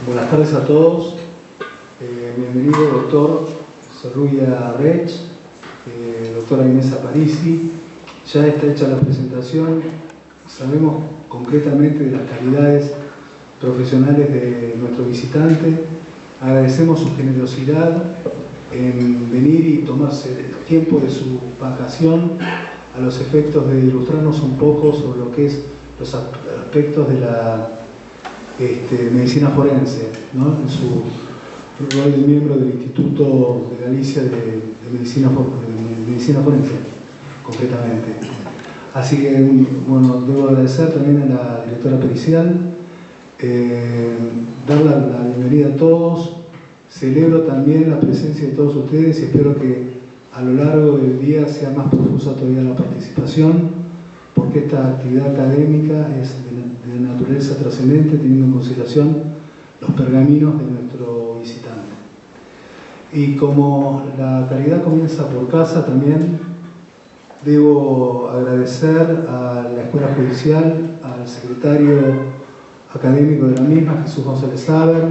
Buenas tardes a todos. Bienvenido, doctor Serruya Rech, doctora Inés Aparici. Ya está hecha la presentación. Sabemos concretamente de las calidades profesionales de nuestro visitante. Agradecemos su generosidad en venir y tomarse el tiempo de su vacación a los efectos de ilustrarnos un poco sobre lo que es los aspectos de la medicina forense, ¿no? En su rol de miembro del Instituto de Galicia de medicina forense, concretamente. Así que, bueno, debo agradecer también a la directora pericial, dar la bienvenida a todos. Celebro también la presencia de todos ustedes y espero que a lo largo del día sea más profusa todavía la participación, porque esta actividad académica es de naturaleza trascendente, teniendo en consideración los pergaminos de nuestro visitante. Y como la calidad comienza por casa, también debo agradecer a la Escuela Judicial, al secretario académico de la misma, Jesús González Saber,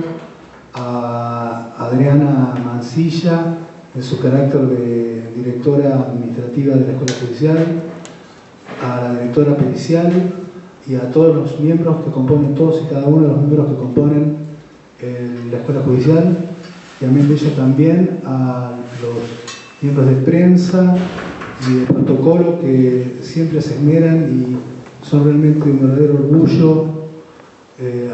a Adriana Mancilla, en su carácter de directora administrativa de la Escuela Judicial, a la directora pericial y a todos los miembros que componen, todos y cada uno de los miembros que componen la Escuela Judicial, y amén de ello también a los miembros de prensa y de protocolo que siempre se esmeran y son realmente un verdadero orgullo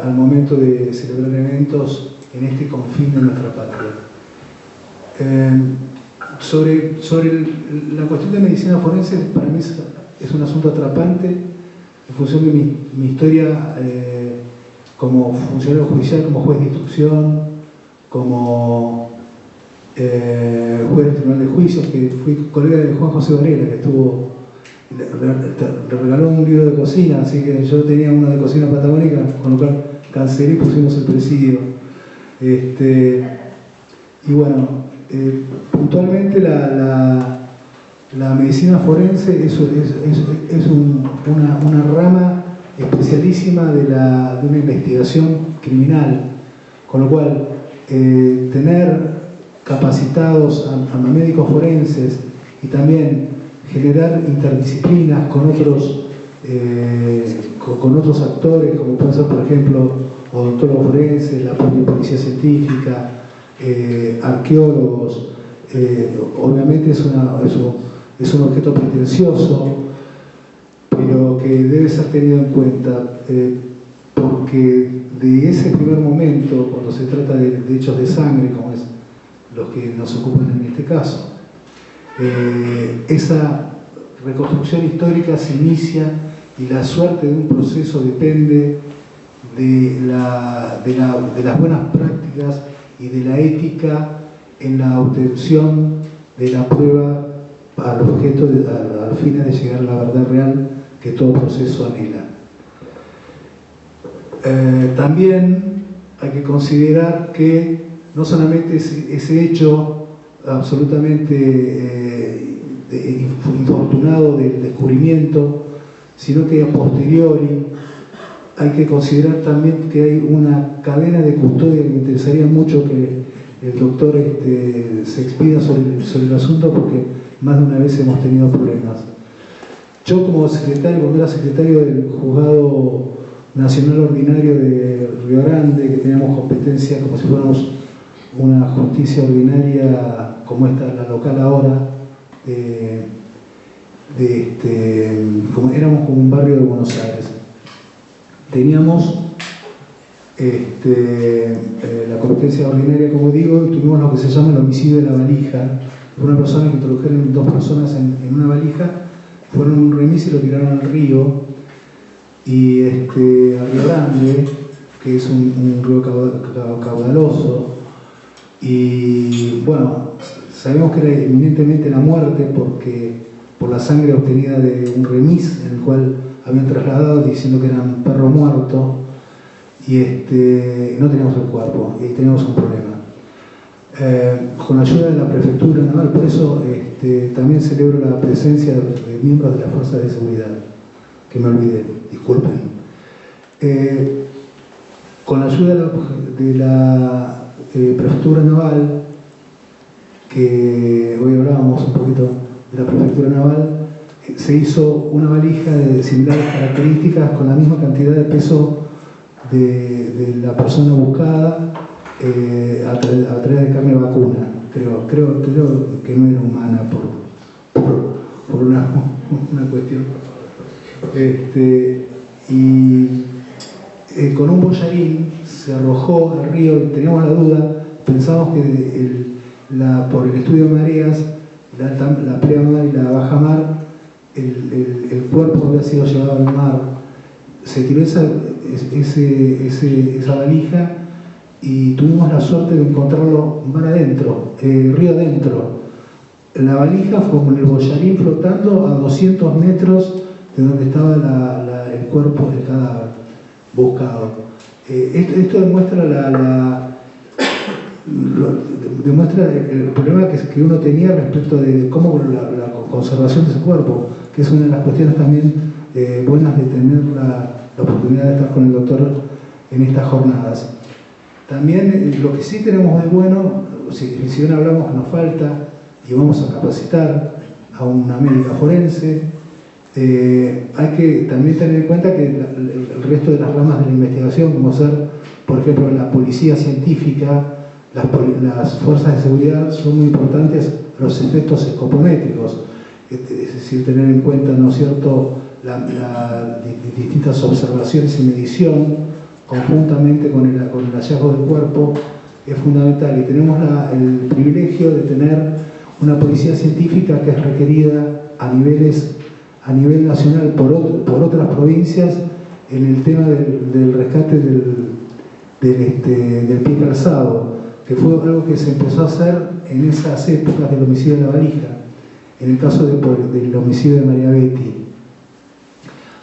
al momento de celebrar eventos en este confín de nuestra patria. Sobre la cuestión de medicina forense, para mí es un asunto atrapante en función de mi historia como funcionario judicial, como juez de instrucción, como juez del Tribunal de Juicios, que fui colega de Juan José Varela, que le regaló un libro de cocina, así que yo tenía uno de cocina patagónica, con lo cual cancelé y pusimos el presidio. Y bueno, puntualmente la medicina forense es una rama especialísima de una investigación criminal, con lo cual tener capacitados a médicos forenses y también generar interdisciplinas con otros actores, como pueden ser, por ejemplo, odontólogos forenses, la propia policía científica, arqueólogos, obviamente es un objeto pretencioso, pero que debe ser tenido en cuenta, porque de ese primer momento, cuando se trata de hechos de sangre, como es los que nos ocupan en este caso, esa reconstrucción histórica se inicia y la suerte de un proceso depende de las buenas prácticas y de la ética en la obtención de la prueba al objeto, al fin de llegar a la verdad real que todo proceso anhela. También hay que considerar que no solamente ese hecho absolutamente infortunado del descubrimiento, sino que a posteriori hay que considerar también que hay una cadena de custodia que me interesaría mucho que el doctor se expida sobre el asunto, porque más de una vez hemos tenido problemas. Yo, como secretario, cuando era secretario del Juzgado Nacional Ordinario de Río Grande, que teníamos competencia como si fuéramos una justicia ordinaria como esta, la local ahora, como éramos como un barrio de Buenos Aires. Teníamos la competencia ordinaria, como digo, y tuvimos lo que se llama el homicidio de la valija. Fue una persona que introdujeron dos personas en una valija, fueron a un remis y lo tiraron al río, y a Río Grande, que es un río caudaloso, y bueno, sabemos que era eminentemente la muerte por la sangre obtenida de un remis en el cual habían trasladado diciendo que era un perro muerto, y no teníamos el cuerpo, y ahí teníamos un problema. Con la ayuda de la Prefectura Naval, por eso también celebro la presencia de miembros de las fuerzas de seguridad, que me olvidé, disculpen. Con la ayuda de la Prefectura Naval, que hoy hablábamos un poquito de la Prefectura Naval, se hizo una valija de similares características con la misma cantidad de peso de la persona buscada a través de carne vacuna. Creo que no era humana por una cuestión. Con un boyarín se arrojó al río, teníamos la duda, pensamos que por el estudio de mareas, la pleamar y la bajamar, el cuerpo había sido llevado al mar. Se tiró esa valija y tuvimos la suerte de encontrarlo mar adentro, río adentro. La valija fue con el boyarín flotando a 200 metros de donde estaba el cuerpo del cadáver buscado. Esto demuestra demuestra el problema que uno tenía respecto de cómo la conservación de ese cuerpo, que es una de las cuestiones también buenas de tener la oportunidad de estar con el doctor en estas jornadas. También lo que sí tenemos de bueno, si bien hablamos que nos falta y vamos a capacitar a una médica forense, hay que también tener en cuenta que el resto de las ramas de la investigación, como ser, por ejemplo, la policía científica, las fuerzas de seguridad, son muy importantes los efectos escopométricos, es decir, tener en cuenta, ¿no es cierto?, las distintas observaciones y medición conjuntamente con el hallazgo del cuerpo es fundamental, y tenemos el privilegio de tener una policía científica que es requerida a nivel nacional por otras provincias en el tema del rescate del pie calzado, que fue algo que se empezó a hacer en esas épocas del homicidio de la valija, en el caso del homicidio de María Betty.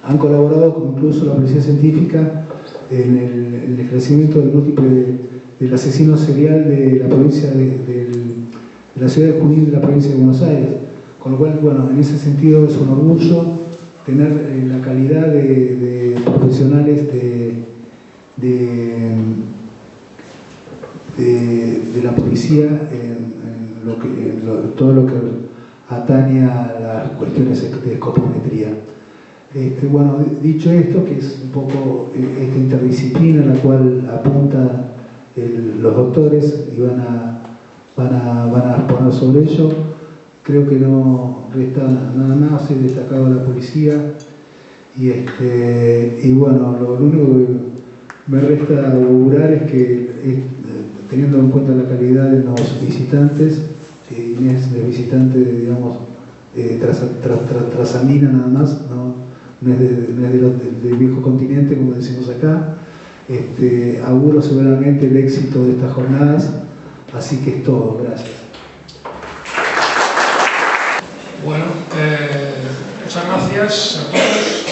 Han colaborado incluso la policía científica en el esclarecimiento del asesino serial de la provincia de la ciudad de Junín, de la provincia de Buenos Aires. Con lo cual, bueno, en ese sentido es un orgullo tener la calidad de profesionales de la policía en todo lo que atañe a las cuestiones de escopometría. Bueno, dicho esto, que es un poco esta interdisciplina a la cual apuntan los doctores y van a exponer sobre ello, creo que no resta nada más. He destacado a la policía y bueno, lo único que me resta augurar es que, teniendo en cuenta la calidad de los visitantes, Inés es visitante, digamos, trasandina nada más, no es del viejo continente, como decimos acá. Auguro seguramente el éxito de estas jornadas, así que es todo. Gracias. Bueno, muchas gracias a todos,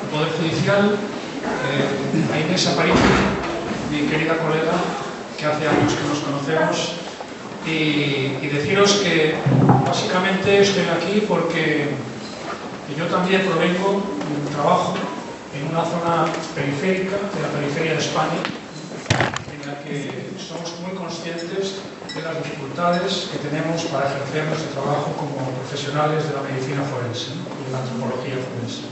al Poder Judicial, a Inés Aparici, mi querida colega, que hace años que nos conocemos, y deciros que básicamente estoy aquí porque yo también provengo de un trabajo en una zona periférica, de la periferia de España, en la que somos muy conscientes de las dificultades que tenemos para ejercer nuestro trabajo como profesionales de la medicina forense, ¿no?, de la antropología forense,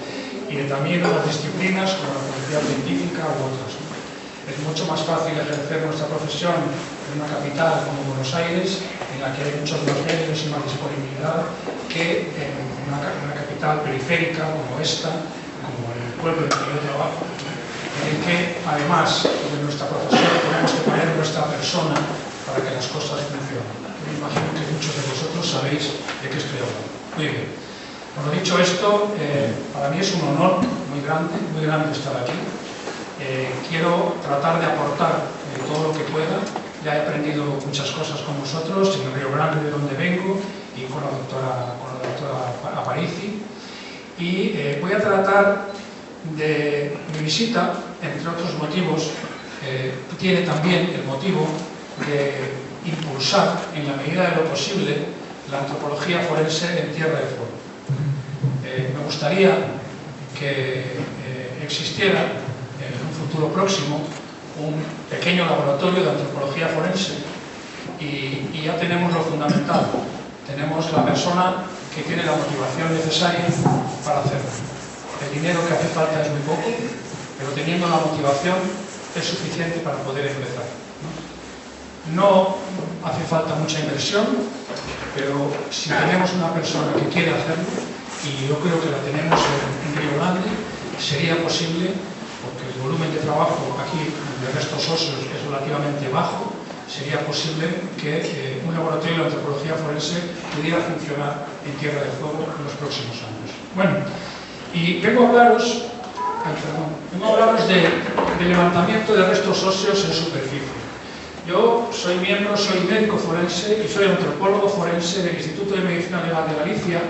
y también de otras disciplinas como la policía científica u otras, ¿no? Es mucho más fácil ejercer nuestra profesión en una capital como Buenos Aires, en la que hay muchos más medios y más disponibilidad, que en una capital periférica como esta, como el pueblo en el que yo trabajo, en el que además de nuestra profesión tenemos que poner nuestra persona para que las cosas funcionen. Me imagino que muchos de vosotros sabéis de qué estoy hablando. Muy bien. Bueno, dicho esto, para mí es un honor muy grande estar aquí. Quiero tratar de aportar todo lo que pueda. Ya he aprendido muchas cosas con vosotros en el Río Grande, de donde vengo, y con la doctora Aparici. Y voy a tratar de mi visita, entre otros motivos, tiene también el motivo de impulsar, en la medida de lo posible, la antropología forense en Tierra de Fuego. Me gustaría que existiera en un futuro próximo un pequeño laboratorio de antropología forense y ya tenemos lo fundamental. Tenemos la persona que tiene la motivación necesaria para hacerlo. El dinero que hace falta es muy poco, pero teniendo la motivación es suficiente para poder empezar. No hace falta mucha inversión, pero si tenemos una persona que quiere hacerlo, y yo creo que la tenemos en Río Grande, sería posible, porque el volumen de trabajo aquí de restos óseos es relativamente bajo, sería posible que un laboratorio de antropología forense pudiera funcionar en Tierra del Fuego en los próximos años. Bueno, y vengo a hablaros de levantamiento de restos óseos en superficie. Yo soy médico forense y soy antropólogo forense del Instituto de Medicina Legal de Galicia,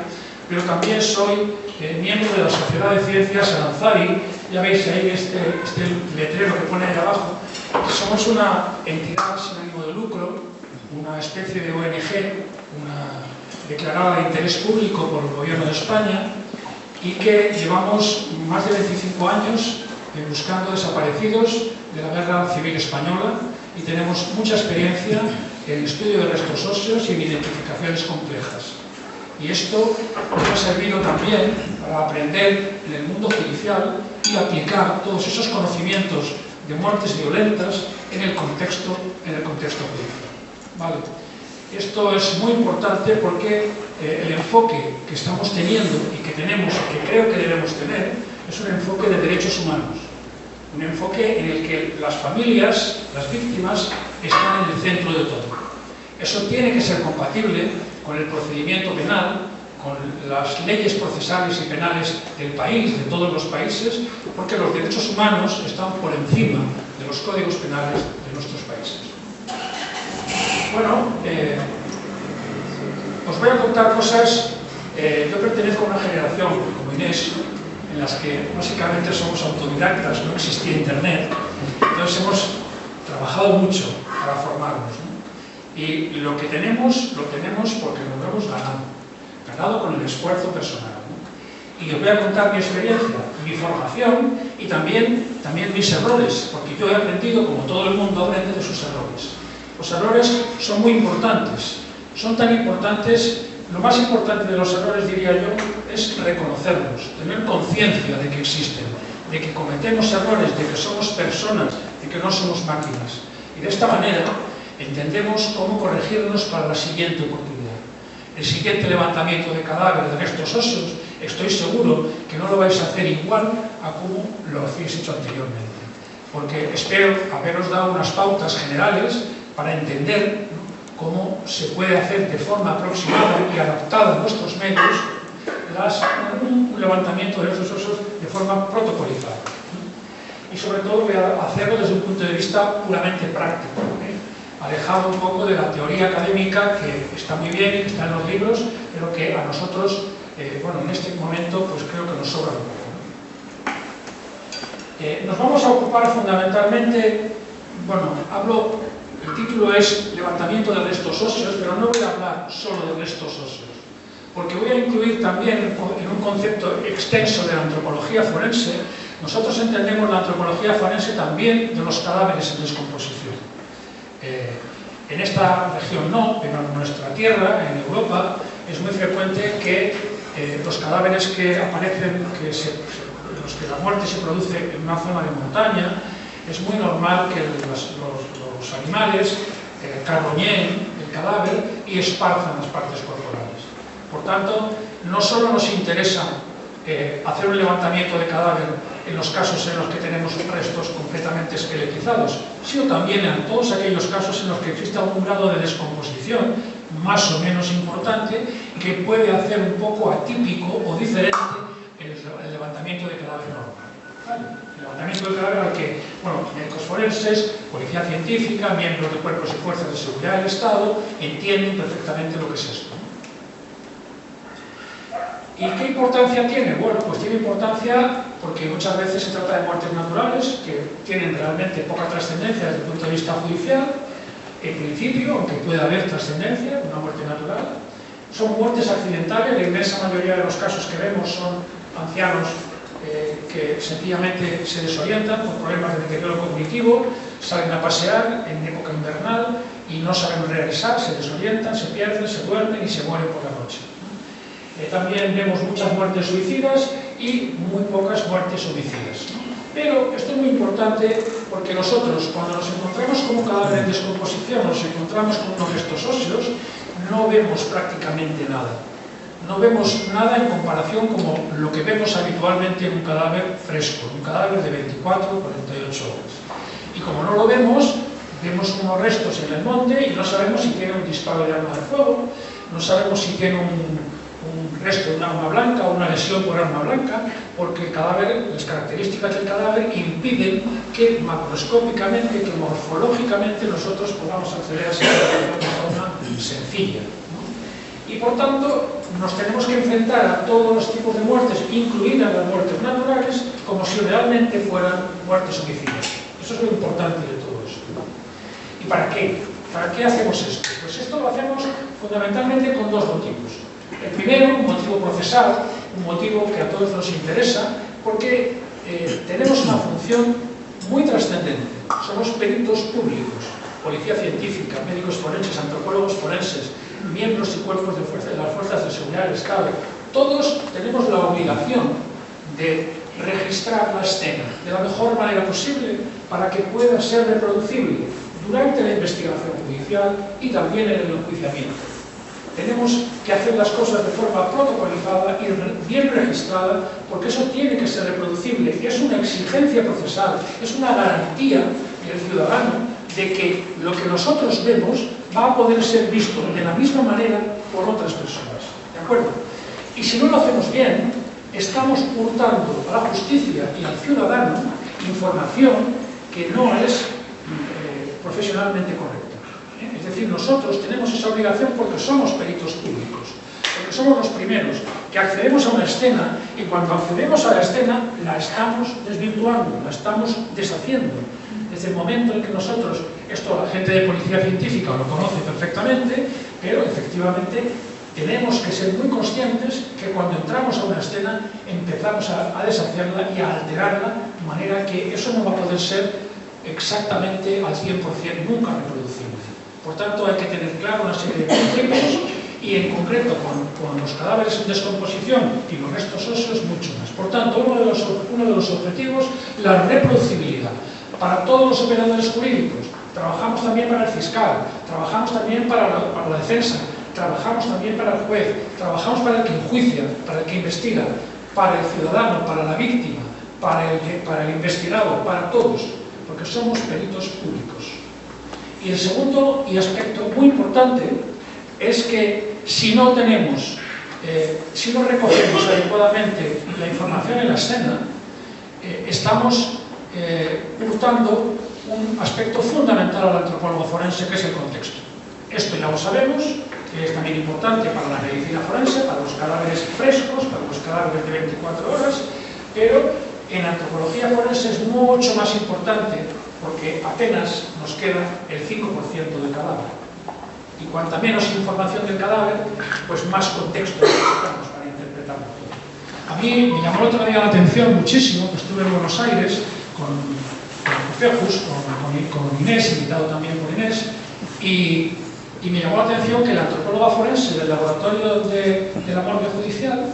pero también soy miembro de la Sociedad de Ciencias Aranzadi. Ya veis ahí este letrero que pone ahí abajo. Somos una entidad sin ánimo de lucro, una especie de ONG, una declarada de interés público por el Gobierno de España, y que llevamos más de 25 años buscando desaparecidos de la Guerra Civil Española y tenemos mucha experiencia en el estudio de restos óseos y en identificaciones complejas. Y esto nos ha servido también para aprender en el mundo judicial y aplicar todos esos conocimientos de muertes violentas en el contexto judicial. ¿Vale? Esto es muy importante porque el enfoque que estamos teniendo y que tenemos, que creo que debemos tener, es un enfoque de derechos humanos. Un enfoque en el que las familias, las víctimas, están en el centro de todo. Eso tiene que ser compatible con el procedimiento penal, con las leyes procesales y penales del país, de todos los países, porque los derechos humanos están por encima de los códigos penales de nuestros países. Bueno, os voy a contar cosas. Yo pertenezco a una generación, como Inés, en las que básicamente somos autodidactas, no existía internet, entonces hemos trabajado mucho para formarnos, ¿no? Y lo que tenemos, lo tenemos porque lo hemos ganado con el esfuerzo personal, ¿no? Y os voy a contar mi experiencia, mi formación y también mis errores, porque yo he aprendido, como todo el mundo aprende, de sus errores. Los errores son muy importantes, son tan importantes. Lo más importante de los errores, diría yo, es reconocerlos, tener conciencia de que existen, de que cometemos errores, de que somos personas, de que no somos máquinas. Y de esta manera entendemos cómo corregirnos para la siguiente oportunidad. El siguiente levantamiento de cadáveres, de restos óseos, estoy seguro que no lo vais a hacer igual a como lo habéis hecho anteriormente. Porque espero haberos dado unas pautas generales para entender cómo se puede hacer de forma aproximada y adaptada a nuestros medios un levantamiento de esos óseos de forma protocolizada. Y sobre todo voy a hacerlo desde un punto de vista puramente práctico, alejado un poco de la teoría académica, que está muy bien y que está en los libros, pero que a nosotros, bueno, en este momento, pues creo que nos sobra un poco. Nos vamos a ocupar fundamentalmente, bueno, el título es Levantamiento de restos óseos, pero no voy a hablar solo de restos óseos, porque voy a incluir también en un concepto extenso de la antropología forense. Nosotros entendemos la antropología forense también de los cadáveres en descomposición. En esta región no, pero en nuestra tierra, en Europa, es muy frecuente que los cadáveres que aparecen, los que la muerte se produce en una zona de montaña, es muy normal que los animales carroñeen el cadáver y esparzan las partes corporales. Por tanto, no solo nos interesa hacer un levantamiento de cadáver en los casos en los que tenemos restos completamente esqueletizados, sino también en todos aquellos casos en los que existe algún grado de descomposición más o menos importante y que puede hacer un poco atípico o diferente el levantamiento de cadáver normal. ¿Vale? El levantamiento de cadáver al que, bueno, médicos forenses, policía científica, miembros de cuerpos y fuerzas de seguridad del Estado entienden perfectamente lo que es esto. ¿Y qué importancia tiene? Bueno, pues tiene importancia porque muchas veces se trata de muertes naturales que tienen realmente poca trascendencia desde el punto de vista judicial. En principio, aunque puede haber trascendencia, una muerte natural, son muertes accidentales. La inmensa mayoría de los casos que vemos son ancianos que sencillamente se desorientan por problemas de deterioro cognitivo, salen a pasear en época invernal y no saben regresar, se desorientan, se pierden, se duermen y se mueren por la noche. También vemos muchas muertes suicidas y muy pocas muertes homicidas. Pero esto es muy importante porque nosotros, cuando nos encontramos con un cadáver en descomposición, nos encontramos con unos restos óseos, no vemos prácticamente nada. No vemos nada en comparación como lo que vemos habitualmente en un cadáver fresco, un cadáver de 24 o 48 horas. Y como no lo vemos, vemos unos restos en el monte y no sabemos si tiene un disparo de arma de fuego, no sabemos si tiene un resto de un arma blanca o una lesión por arma blanca, porque el cadáver, las características del cadáver impiden que macroscópicamente, que morfológicamente nosotros podamos acceder a esa forma sencilla, ¿no? Y por tanto nos tenemos que enfrentar a todos los tipos de muertes, incluidas las muertes naturales, como si realmente fueran muertes homicidas. Eso es lo importante de todo esto. ¿Y para qué? ¿Para qué hacemos esto? Pues esto lo hacemos fundamentalmente con dos motivos. El primero, un motivo procesal, un motivo que a todos nos interesa, porque tenemos una función muy trascendente. Somos peritos públicos, policía científica, médicos forenses, antropólogos forenses, miembros y cuerpos de las fuerzas de seguridad del Estado. Todos tenemos la obligación de registrar la escena de la mejor manera posible para que pueda ser reproducible durante la investigación judicial y también en el enjuiciamiento. Tenemos que hacer las cosas de forma protocolizada y bien registrada, porque eso tiene que ser reproducible. Es una exigencia procesal, es una garantía del ciudadano de que lo que nosotros vemos va a poder ser visto de la misma manera por otras personas. ¿De acuerdo? Y si no lo hacemos bien, estamos hurtando a la justicia y al ciudadano información que no es profesionalmente correcta. Es decir, nosotros tenemos esa obligación porque somos peritos públicos, porque somos los primeros que accedemos a una escena y cuando accedemos a la escena la estamos desvirtuando, la estamos deshaciendo. Desde el momento en que nosotros, esto la gente de policía científica lo conoce perfectamente, pero efectivamente tenemos que ser muy conscientes que cuando entramos a una escena empezamos a deshacerla y a alterarla de manera que eso no va a poder ser exactamente al 100% nunca reproducible. Por tanto, hay que tener claro una serie de principios y, en concreto, con los cadáveres en descomposición y los restos óseos, mucho más. Por tanto, uno de los objetivos, la reproducibilidad. Para todos los operadores jurídicos, trabajamos también para el fiscal, trabajamos también para la defensa, trabajamos también para el juez, trabajamos para el que enjuicia, para el que investiga, para el ciudadano, para la víctima, para el investigado, para todos, porque somos peritos públicos. Y el segundo y aspecto muy importante es que si no tenemos, si no recogemos adecuadamente la información en la escena, estamos hurtando un aspecto fundamental al antropólogo forense, que es el contexto. Esto ya lo sabemos, que es también importante para la medicina forense, para los cadáveres frescos, para los cadáveres de 24 horas, pero en antropología forense es mucho más importante porque apenas nos queda el 5% del cadáver. Y cuanta menos información del cadáver, pues más contexto necesitamos para interpretarlo todo. A mí me llamó el otro día la atención muchísimo, que estuve en Buenos Aires con Fejus, con Inés, invitado también por Inés, y me llamó la atención que la antropóloga forense del laboratorio de la morgue judicial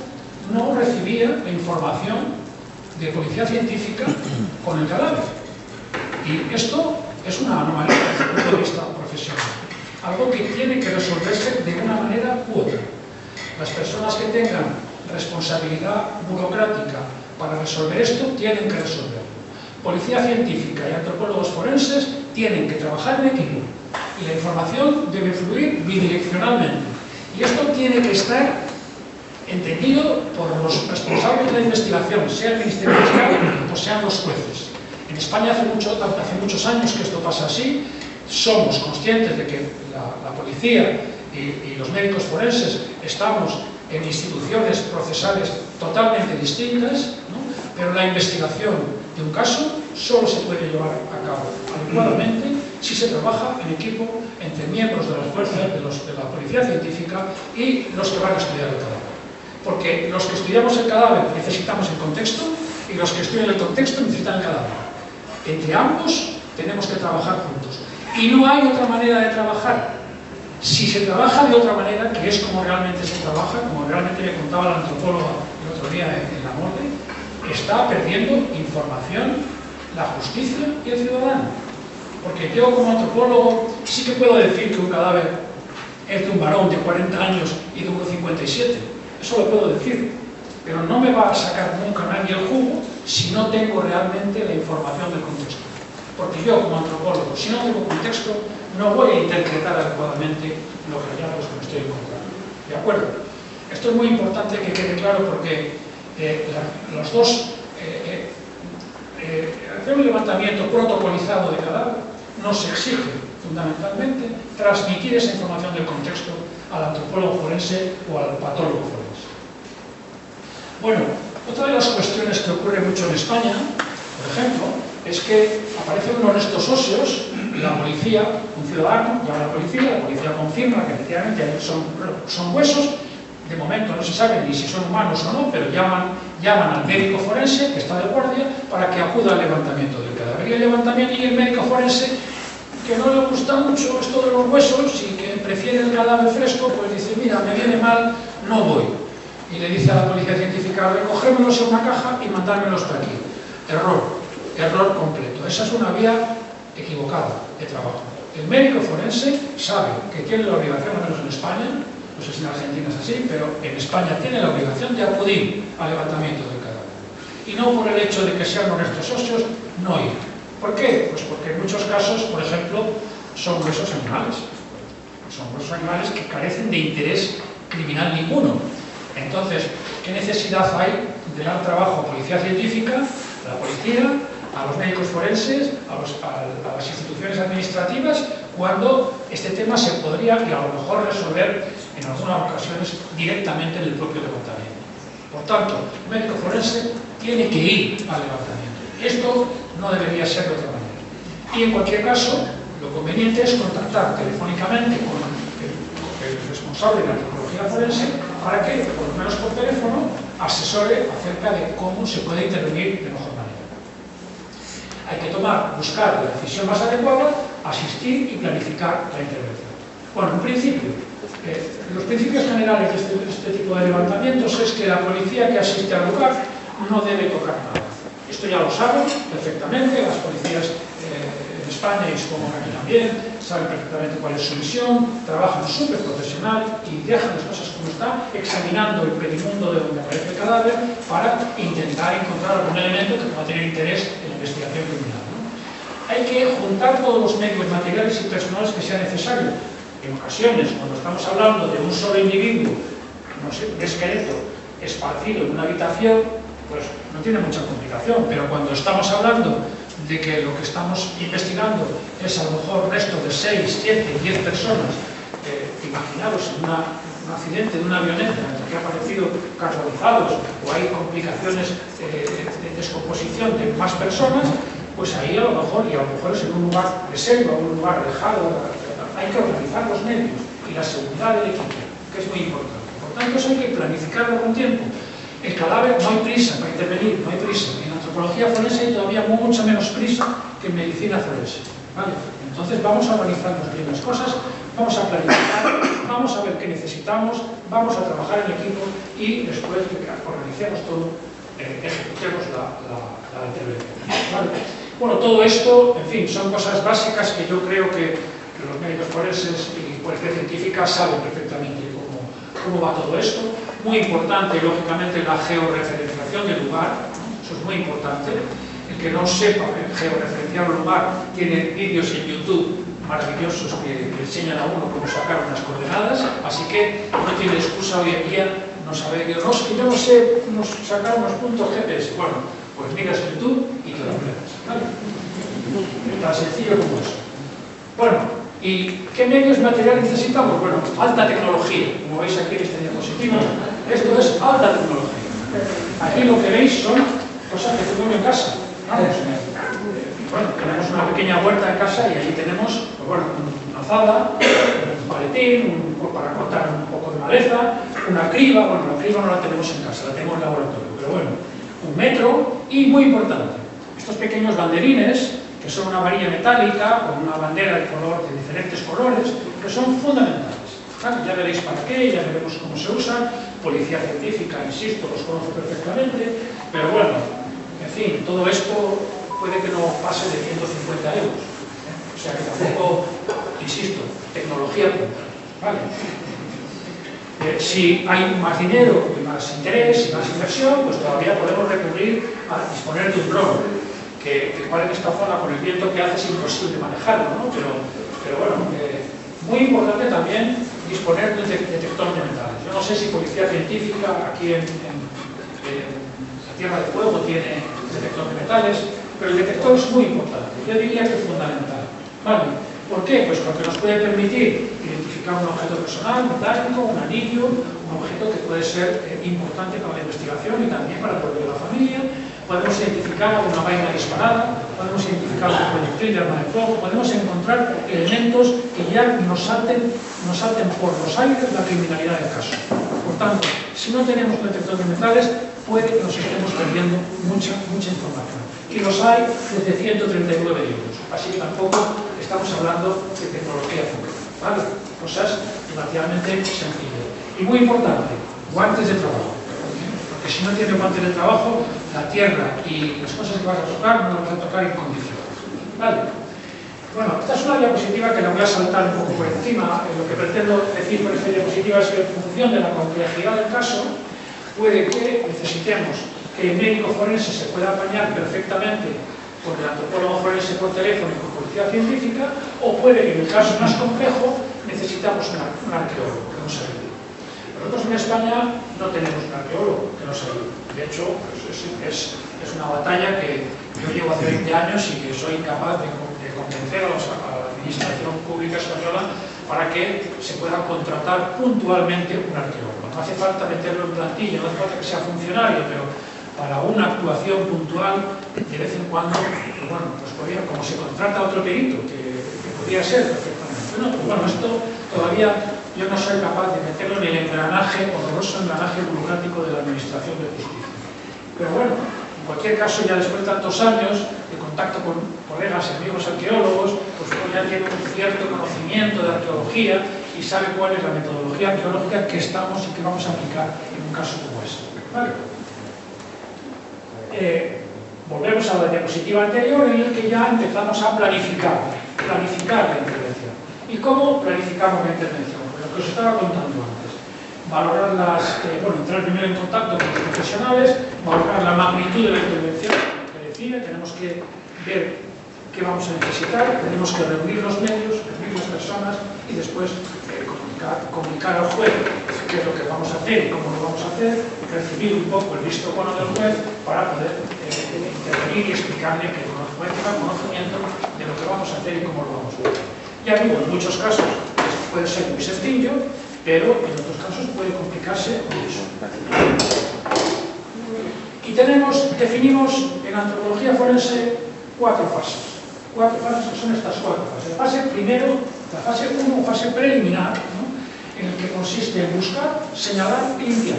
no recibía la información de policía científica con el cadáver. Y esto es una anomalía desde el punto de vista profesional. Algo que tiene que resolverse de una manera u otra. Las personas que tengan responsabilidad burocrática para resolver esto tienen que resolverlo. Policía científica y antropólogos forenses tienen que trabajar en equipo. Y la información debe fluir bidireccionalmente. Y esto tiene que estar entendido por los responsables de la investigación, sea el Ministerio Fiscal o sean los jueces. En España hace muchos años que esto pasa así. Somos conscientes de que la policía y los médicos forenses estamos en instituciones procesales totalmente distintas, ¿no? Pero la investigación de un caso solo se puede llevar a cabo adecuadamente si se trabaja en equipo entre miembros de las fuerzas de la policía científica y los que van a estudiar el cadáver. Porque los que estudiamos el cadáver necesitamos el contexto y los que estudian el contexto necesitan el cadáver. Entre ambos tenemos que trabajar juntos. Y no hay otra manera de trabajar. Si se trabaja de otra manera, que es como realmente se trabaja, como realmente me contaba la antropóloga el otro día en la Morde, está perdiendo información la justicia y el ciudadano. Porque yo como antropólogo sí que puedo decir que un cadáver es de un varón de 40 años y de 1,57. Eso lo puedo decir. Pero no me va a sacar nunca nadie el jugo si no tengo realmente la información del contexto. Porque yo como antropólogo, si no tengo contexto, no voy a interpretar adecuadamente los hallazgos que me estoy encontrando. ¿De acuerdo? Esto es muy importante que quede claro porque los dos, hacer un levantamiento protocolizado de cadáver nos exige fundamentalmente transmitir esa información del contexto al antropólogo forense o al patólogo forense. Bueno, otra de las cuestiones que ocurre mucho en España, por ejemplo, es que aparecen unos restos óseos y la policía, un ciudadano llama a la policía confirma que efectivamente son huesos. De momento no se sabe ni si son humanos o no, pero llaman al médico forense, que está de guardia, para que acuda al levantamiento del cadáver. Y el levantamiento y el médico forense, que no le gusta mucho esto de los huesos y que prefiere el cadáver fresco, pues dice, mira, me viene mal, no voy. Y le dice a la policía científica, recogérmelos en una caja y mandármelos para aquí. Error completo. Esa es una vía equivocada de trabajo. El médico forense sabe que tiene la obligación, al menos en España, no sé si en Argentina es así, pero en España tiene la obligación de acudir al levantamiento del cadáver. Y no por el hecho de que sean los restos óseos, no ir. ¿Por qué? Pues porque en muchos casos, por ejemplo, son huesos animales. Son huesos animales que carecen de interés criminal ninguno. Entonces, ¿qué necesidad hay de dar trabajo a policía científica, a la policía, a los médicos forenses, a las instituciones administrativas, cuando este tema se podría y a lo mejor resolver en algunas ocasiones directamente en el propio levantamiento? Por tanto, el médico forense tiene que ir al levantamiento. Esto no debería ser de otra manera. Y en cualquier caso, lo conveniente es contactar telefónicamente con el responsable de la antropología forense para que, por lo menos por teléfono, asesore acerca de cómo se puede intervenir de mejor manera. Hay que buscar la decisión más adecuada, asistir y planificar la intervención. Bueno, en principio, los principios generales de este tipo de levantamientos es que la policía que asiste al lugar no debe tocar nada. Esto ya lo saben perfectamente, las policías en España y supongo que aquí también saben perfectamente cuál es su misión, trabajan súper profesional y dejan las cosas como están, examinando el perimundo de donde aparece el cadáver para intentar encontrar algún elemento que pueda tener interés en la investigación criminal, ¿no? Hay que juntar todos los medios materiales y personales que sea necesario. En ocasiones, cuando estamos hablando de un solo individuo, no sé, un esqueleto esparcido en una habitación, pues no tiene mucha complicación, pero cuando estamos hablando de que lo que estamos investigando es a lo mejor restos de 6, 7, 10 personas, imaginaros en un accidente de una avioneta en el que han aparecido carbonizados o hay complicaciones de descomposición de más personas, pues ahí a lo mejor es en un lugar de selva, un lugar alejado, hay que organizar los medios y la seguridad del equipo, que es muy importante. Por tanto, eso hay que planificarlo con tiempo. El cadáver no hay prisa para intervenir, no hay prisa. En antropología forense hay todavía mucha menos prisa que en medicina forense, ¿vale? Entonces vamos a organizarnos bien las cosas, vamos a planificar, vamos a ver qué necesitamos, vamos a trabajar en equipo y después de que organicemos todo, ejecutemos la intervención, ¿vale? Bueno, todo esto, en fin, son cosas básicas que yo creo que los médicos forenses y policía científica saben perfectamente cómo va todo esto. Muy importante, lógicamente, la georreferenciación del lugar, eso es muy importante. El que no sepa georreferenciar un lugar, tiene vídeos en YouTube maravillosos que enseñan a uno cómo sacar unas coordenadas, así que no tiene excusa hoy en día no saber, yo no sé cómo sacar unos puntos GPS. Bueno, pues miras YouTube y te lo aprendes, ¿vale? Tan sencillo como eso. Bueno, ¿y qué medios materiales necesitamos? Bueno, alta tecnología, como veis aquí en esta diapositiva. Esto es alta tecnología. Aquí lo que veis son cosas que tengo en casa. Vamos, bueno, tenemos una pequeña huerta en casa y allí tenemos, pues bueno, una azada, un paletín, para cortar un poco de maleza, una criba. Bueno, la criba no la tenemos en casa, la tenemos en el laboratorio, pero bueno, un metro y, muy importante, estos pequeños banderines que son una varilla metálica con una bandera de diferentes colores, que son fundamentales. ¿Vale? Ya veréis para qué, ya veremos cómo se usan. Policía científica, insisto, los conozco perfectamente, pero bueno, en fin, todo esto puede que no pase de 150 euros. O sea que tampoco, insisto, tecnología punta. ¿Vale? Si hay más dinero y más interés y más inversión, pues todavía podemos recurrir a disponer de un dron, que igual en esta zona con el viento que hace es imposible manejarlo, ¿no? Pero bueno, muy importante también disponer de un detector de metales. Yo no sé si Policía Científica aquí en la Tierra de Fuego tiene detector de metales, pero el detector es muy importante, yo diría que es fundamental. ¿Vale? ¿Por qué? Pues porque nos puede permitir identificar un objeto personal, metálico, un anillo, un objeto que puede ser importante para la investigación y también para el pueblo de la familia. Podemos identificar una vaina disparada, podemos identificar un proyectil de arma de fuego, podemos encontrar elementos que ya nos salten por los aires la criminalidad del caso. Por tanto, si no tenemos un detector de metales, puede que nos estemos perdiendo mucha información. Y los hay desde 139 euros, así que tampoco estamos hablando de tecnología pública, ¿vale? Cosas relativamente sencillas. Y muy importante, guantes de trabajo. Porque si no tienes guantes de trabajo, la tierra y las cosas que vas a tocar no las vas a tocar en condiciones. ¿Vale? Bueno, esta es una diapositiva que la voy a saltar un poco por encima. Lo que pretendo decir con esta diapositiva es que en función de la complejidad del caso, puede que necesitemos que el médico forense se pueda apañar perfectamente con el antropólogo forense por teléfono y con policía científica, o puede que en el caso más complejo necesitamos un arqueólogo que nos ayude. Nosotros en España no tenemos un arqueólogo que nos ayude. De hecho, pues es una batalla que yo llevo hace 20 años y que soy incapaz de convencer a la administración pública española para que se pueda contratar puntualmente un arqueólogo. No hace falta meterlo en plantilla, no hace falta que sea funcionario, pero para una actuación puntual, de vez en cuando, pues bueno, pues podría, como se contrata a otro perito, que podría ser perfectamente. Pero bueno, esto todavía yo no soy capaz de meterlo en el engranaje, horroroso engranaje burocrático de la Administración de Justicia. Pero bueno, en cualquier caso, ya después de tantos años de contacto con colegas y amigos arqueólogos, pues uno ya tiene un cierto conocimiento de arqueología y sabe cuál es la metodología arqueológica que estamos y que vamos a aplicar en un caso como este. ¿Vale? Volvemos a la diapositiva anterior en la que ya empezamos a planificar la intervención. ¿Y cómo planificamos la intervención? Pues lo que os estaba contando antes. Valorar entrar primero en contacto con los profesionales, valorar la magnitud de la intervención, que decide, tenemos que ver qué vamos a necesitar, tenemos que reunir los medios, reunir las personas y después comunicar al juez qué es lo que vamos a hacer y cómo lo vamos a hacer, recibir un poco el visto bueno del juez para poder intervenir y explicarle que el juez tenga conocimiento de lo que vamos a hacer y cómo lo vamos a hacer. Ya digo, en muchos casos puede ser muy sencillo, pero en otros casos puede complicarse mucho. Y definimos en antropología forense 4 fases. 4 fases que son estas 4 fases. La fase primero, la fase 1, fase preliminar, ¿no? En el que consiste en buscar, señalar y limpiar.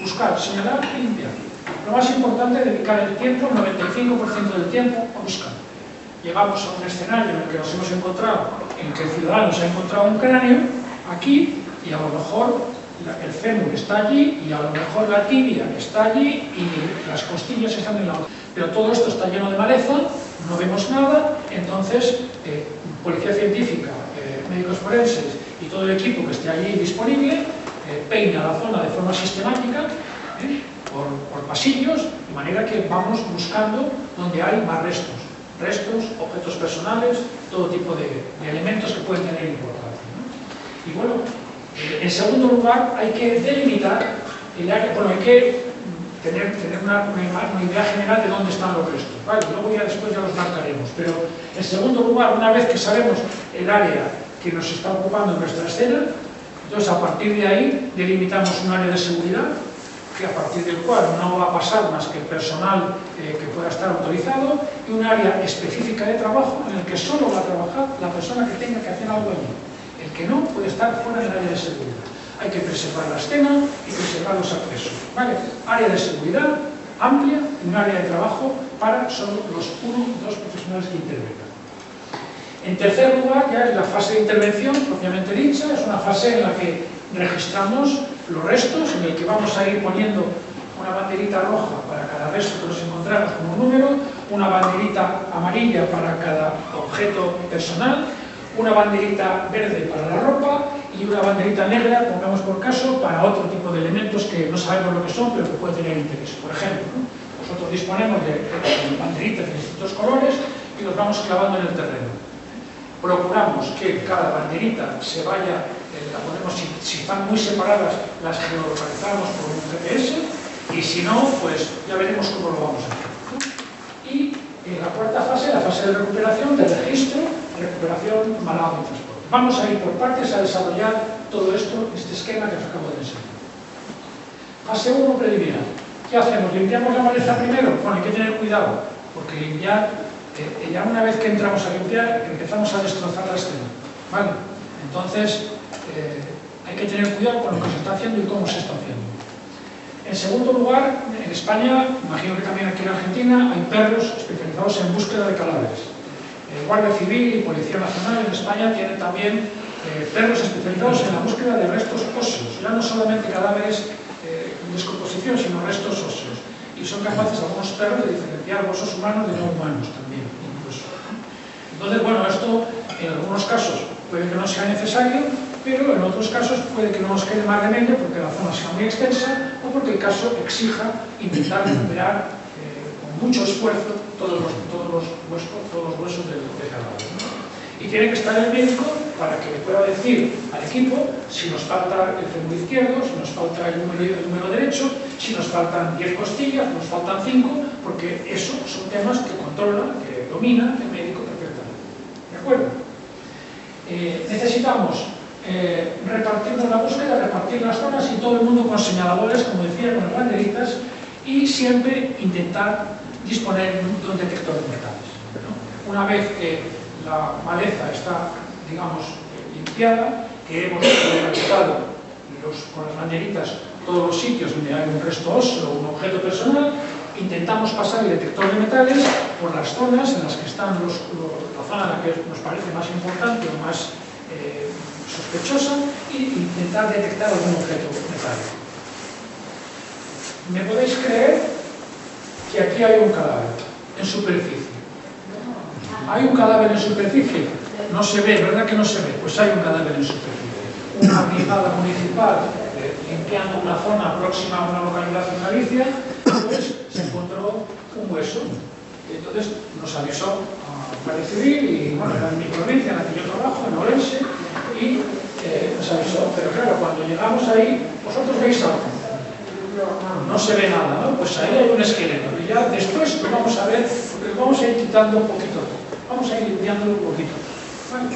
Buscar, señalar y limpiar. Lo más importante es dedicar el tiempo, el 95% del tiempo, a buscar. Llegamos a un escenario en el que nos hemos encontrado, en el que el ciudadano se ha encontrado un cráneo, aquí, y a lo mejor el fémur está allí, y a lo mejor la tibia está allí, y las costillas están en la otra. Pero todo esto está lleno de maleza, no vemos nada, entonces policía científica, médicos forenses y todo el equipo que esté allí disponible peina la zona de forma sistemática por pasillos, de manera que vamos buscando donde hay más restos, objetos personales, todo tipo de elementos que pueden tener importancia, ¿no? Y bueno, en segundo lugar hay que delimitar el área, bueno, hay que tener una idea general de dónde están los restos, ¿vale? Luego ya después ya los marcaremos, pero en segundo lugar, una vez que sabemos el área que nos está ocupando en nuestra escena, entonces a partir de ahí delimitamos un área de seguridad, que a partir del cual no va a pasar más que el personal que pueda estar autorizado, y un área específica de trabajo en el que solo va a trabajar la persona que tenga que hacer algo allí. El que no puede estar fuera del área de seguridad. Hay que preservar la escena y preservar los accesos, ¿vale? Área de seguridad, amplia, un área de trabajo para solo los 1 o 2 profesionales que intervengan. En tercer lugar, ya es la fase de intervención propiamente dicha, es una fase en la que registramos los restos, en el que vamos a ir poniendo una banderita roja para cada resto que nos encontramos como número, una banderita amarilla para cada objeto personal, una banderita verde para la ropa y una banderita negra, pongamos por caso, para otro tipo de elementos que no sabemos lo que son, pero que pueden tener interés. Por ejemplo, ¿no? Nosotros disponemos de banderitas de distintos colores y los vamos clavando en el terreno. Procuramos que cada banderita se vaya, la ponemos, si están muy separadas, las geolocalizamos por un GPS, y si no, pues ya veremos cómo lo vamos a hacer, ¿no? Y en la cuarta fase, la fase de recuperación, de registro, recuperación, malado y transporte. Vamos a ir por partes a desarrollar todo esto, este esquema que os acabo de enseñar. Fase 1, preliminar. ¿Qué hacemos? ¿Limpiamos la maleza primero? Bueno, hay que tener cuidado, porque limpiar, ya una vez que entramos a limpiar, empezamos a destrozar la escena, ¿vale? Entonces, hay que tener cuidado con lo que se está haciendo y cómo se está haciendo. En segundo lugar, en España, imagino que también aquí en Argentina, hay perros especializados en búsqueda de cadáveres. Guardia Civil y Policía Nacional en España tienen también perros especializados en la búsqueda de restos óseos, ya no solamente cadáveres en descomposición, sino restos óseos. Y son capaces algunos perros de diferenciar huesos humanos de no humanos también, incluso. Entonces, bueno, esto en algunos casos puede que no sea necesario, pero en otros casos puede que no nos quede más remedio porque la zona sea muy extensa o porque el caso exija intentar recuperar con mucho esfuerzo todos los huesos del cadáver, ¿no? Y tiene que estar el médico para que le pueda decir al equipo si nos falta el fémur izquierdo, si nos falta el número derecho, si nos faltan 10 costillas, nos faltan 5, porque eso son temas que controla, que domina el médico perfectamente. ¿De acuerdo? Necesitamos repartirnos la búsqueda, repartir las zonas y todo el mundo con señaladores, como decía, con las banderitas, y siempre intentar disponer de un detector de metales, ¿no? Una vez que la maleza está, digamos, limpiada, que hemos detectado con las banderitas todos los sitios donde hay un resto óseo o un objeto personal, intentamos pasar el detector de metales por las zonas en las que están la zona en la que nos parece más importante o más sospechosa y intentar detectar algún objeto metálico. ¿Me podéis creer que aquí hay un cadáver en superficie? ¿Hay un cadáver en superficie? No se ve, ¿verdad que no se ve? Pues hay un cadáver en superficie. Una brigada municipal limpiando una zona próxima a una localidad en Galicia, pues se encontró un hueso. Y entonces nos avisó a Guardia Civil y, bueno, era en mi provincia, en la que yo trabajo, en Orense, y nos avisó. Pero claro, cuando llegamos ahí, vosotros veis algo. No se ve nada, ¿no? Pues ahí hay un esqueleto. Y ya después lo vamos a ver, porque lo vamos a ir quitando un poquito. Vamos a ir limpiándolo un poquito. ¿Vale?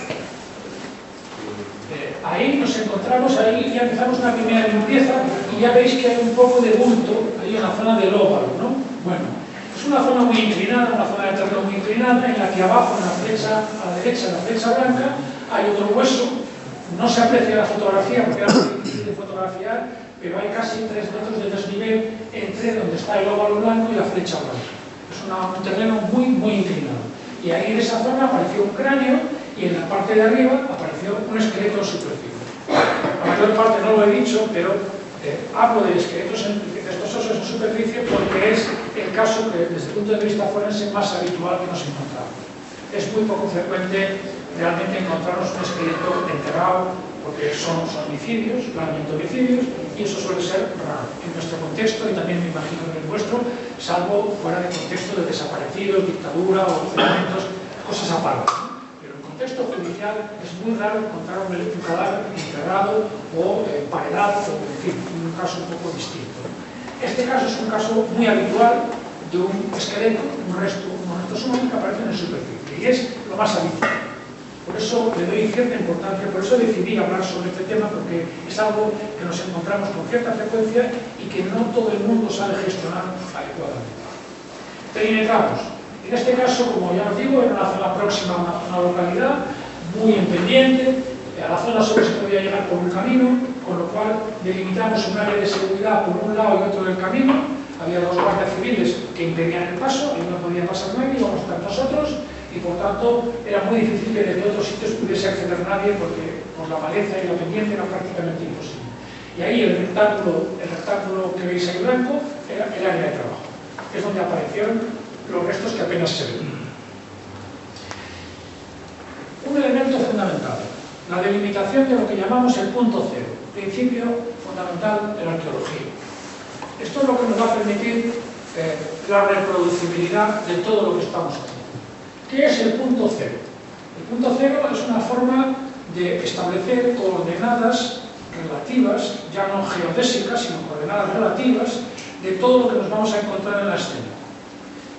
Ahí nos encontramos, ahí ya empezamos una primera limpieza y ya veis que hay un poco de bulto ahí en la zona del óvalo, ¿no? Bueno, es una zona muy inclinada, una zona de terreno muy inclinada, en la que abajo, en la flecha, a la derecha, en la flecha blanca, hay otro hueso. No se aprecia la fotografía porque era muy difícil de fotografiar, pero hay casi 3 metros de desnivel entre donde está el óvalo blanco y la flecha blanca. Es un terreno muy, muy inclinado. Y ahí en esa zona apareció un cráneo y en la parte de arriba apareció un esqueleto en superficie. La mayor parte no lo he dicho, pero hablo de esqueletos de estos osos en superficie porque es el caso que desde el punto de vista forense más habitual que nos encontramos. Es muy poco frecuente realmente encontrarnos un esqueleto enterrado porque son homicidios, claramente homicidios, y eso suele ser raro en nuestro contexto y también me imagino en el vuestro, salvo fuera de contexto de desaparecidos, dictadura o elementos, cosas aparte. Pero en contexto judicial es muy raro encontrar un cadáver enterrado o paredado, o en fin, un caso un poco distinto. Este caso es un caso muy habitual de un esqueleto, unos restos humanos que aparecen en superficie, y es lo más habitual. Por eso le doy cierta importancia, por eso decidí hablar sobre este tema, porque es algo que nos encontramos con cierta frecuencia y que no todo el mundo sabe gestionar adecuadamente. Perimetramos. En este caso, como ya os digo, era una zona próxima a una localidad, muy en pendiente, a la zona solo se podía llegar por un camino, con lo cual delimitamos un área de seguridad por un lado y otro del camino. había dos guardias civiles que impedían el paso, ahí no podía pasar nadie, íbamos a estar nosotros, y por tanto era muy difícil que desde otros sitios pudiese acceder nadie, porque por la maleza y la pendiente era prácticamente imposible. Y ahí el rectángulo que veis ahí blanco era el área de trabajo, que es donde aparecieron los restos que apenas se ven. Un elemento fundamental, la delimitación de lo que llamamos el punto cero, principio fundamental de la arqueología. Esto es lo que nos va a permitir la reproducibilidad de todo lo que estamos haciendo. ¿Qué es el punto cero? El punto cero es una forma de establecer coordenadas relativas, ya no geodésicas, sino coordenadas relativas, de todo lo que nos vamos a encontrar en la escena.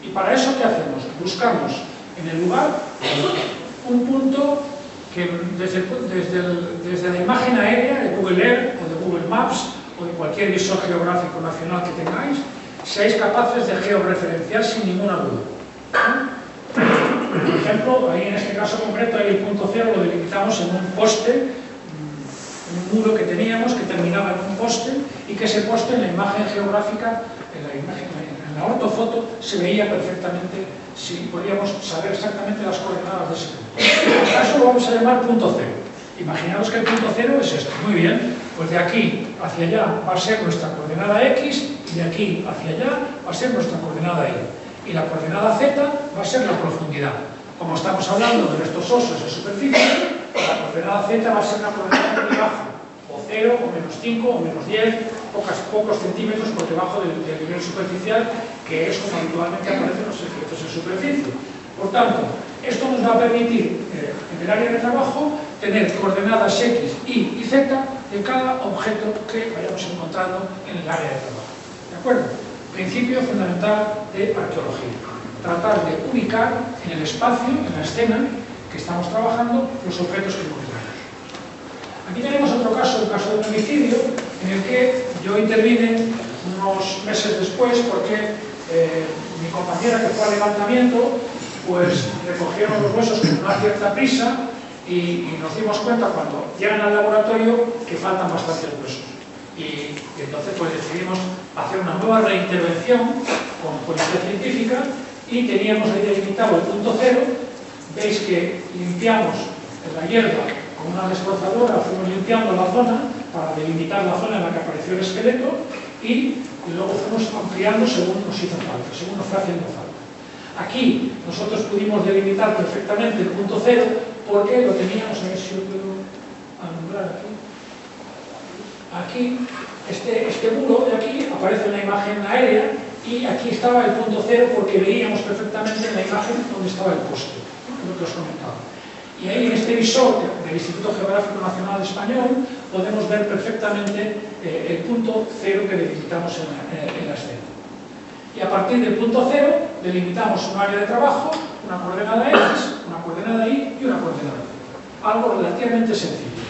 Y para eso, ¿qué hacemos? Buscamos en el lugar un punto que desde la imagen aérea de Google Earth o de Google Maps o de cualquier visor geográfico nacional que tengáis, seáis capaces de georreferenciar sin ninguna duda. Por ejemplo, ahí en este caso concreto, ahí el punto cero lo delimitamos en un poste, un muro que teníamos que terminaba en un poste, y que ese poste en la imagen geográfica, en la ortofoto, se veía perfectamente, si podíamos saber exactamente las coordenadas de ese punto. A eso lo vamos a llamar punto cero. Imaginaos que el punto cero es esto. Muy bien, pues de aquí hacia allá va a ser nuestra coordenada X, y de aquí hacia allá va a ser nuestra coordenada Y. Y la coordenada Z va a ser la profundidad. Como estamos hablando de estos osos de superficie, la coordenada Z va a ser una coordenada muy baja, o 0, o menos 5, o menos 10, pocos centímetros por debajo del nivel superficial, que es como habitualmente aparecen los efectos en superficie. Por tanto, esto nos va a permitir, en el área de trabajo, tener coordenadas X, Y y Z de cada objeto que vayamos encontrando en el área de trabajo. ¿De acuerdo? Principio fundamental de arqueología. Tratar de ubicar en el espacio, en la escena que estamos trabajando, los objetos que encontramos. Aquí tenemos otro caso, el caso de un homicidio, en el que yo intervine unos meses después porque mi compañera que fue al levantamiento, pues recogieron los huesos con una cierta prisa y nos dimos cuenta cuando llegan al laboratorio que faltan bastantes huesos. Y entonces pues decidimos hacer una nueva reintervención con policía científica y teníamos ahí delimitado el punto cero. Veis que limpiamos la hierba con una desbrozadora, fuimos limpiando la zona para delimitar la zona en la que apareció el esqueleto y luego fuimos ampliando según nos hizo falta, según nos fue haciendo falta. Aquí nosotros pudimos delimitar perfectamente el punto cero porque lo teníamos, a ver si lo puedo alumbrar aquí. Aquí, este muro de aquí aparece en la imagen aérea y aquí estaba el punto cero porque veíamos perfectamente en la imagen donde estaba el poste, lo que os comentaba. Y ahí en este visor del Instituto Geográfico Nacional Español podemos ver perfectamente el punto cero que delimitamos en la escena. Y a partir del punto cero delimitamos un área de trabajo, una coordenada X, una coordenada Y y una coordenada Y. Algo relativamente sencillo.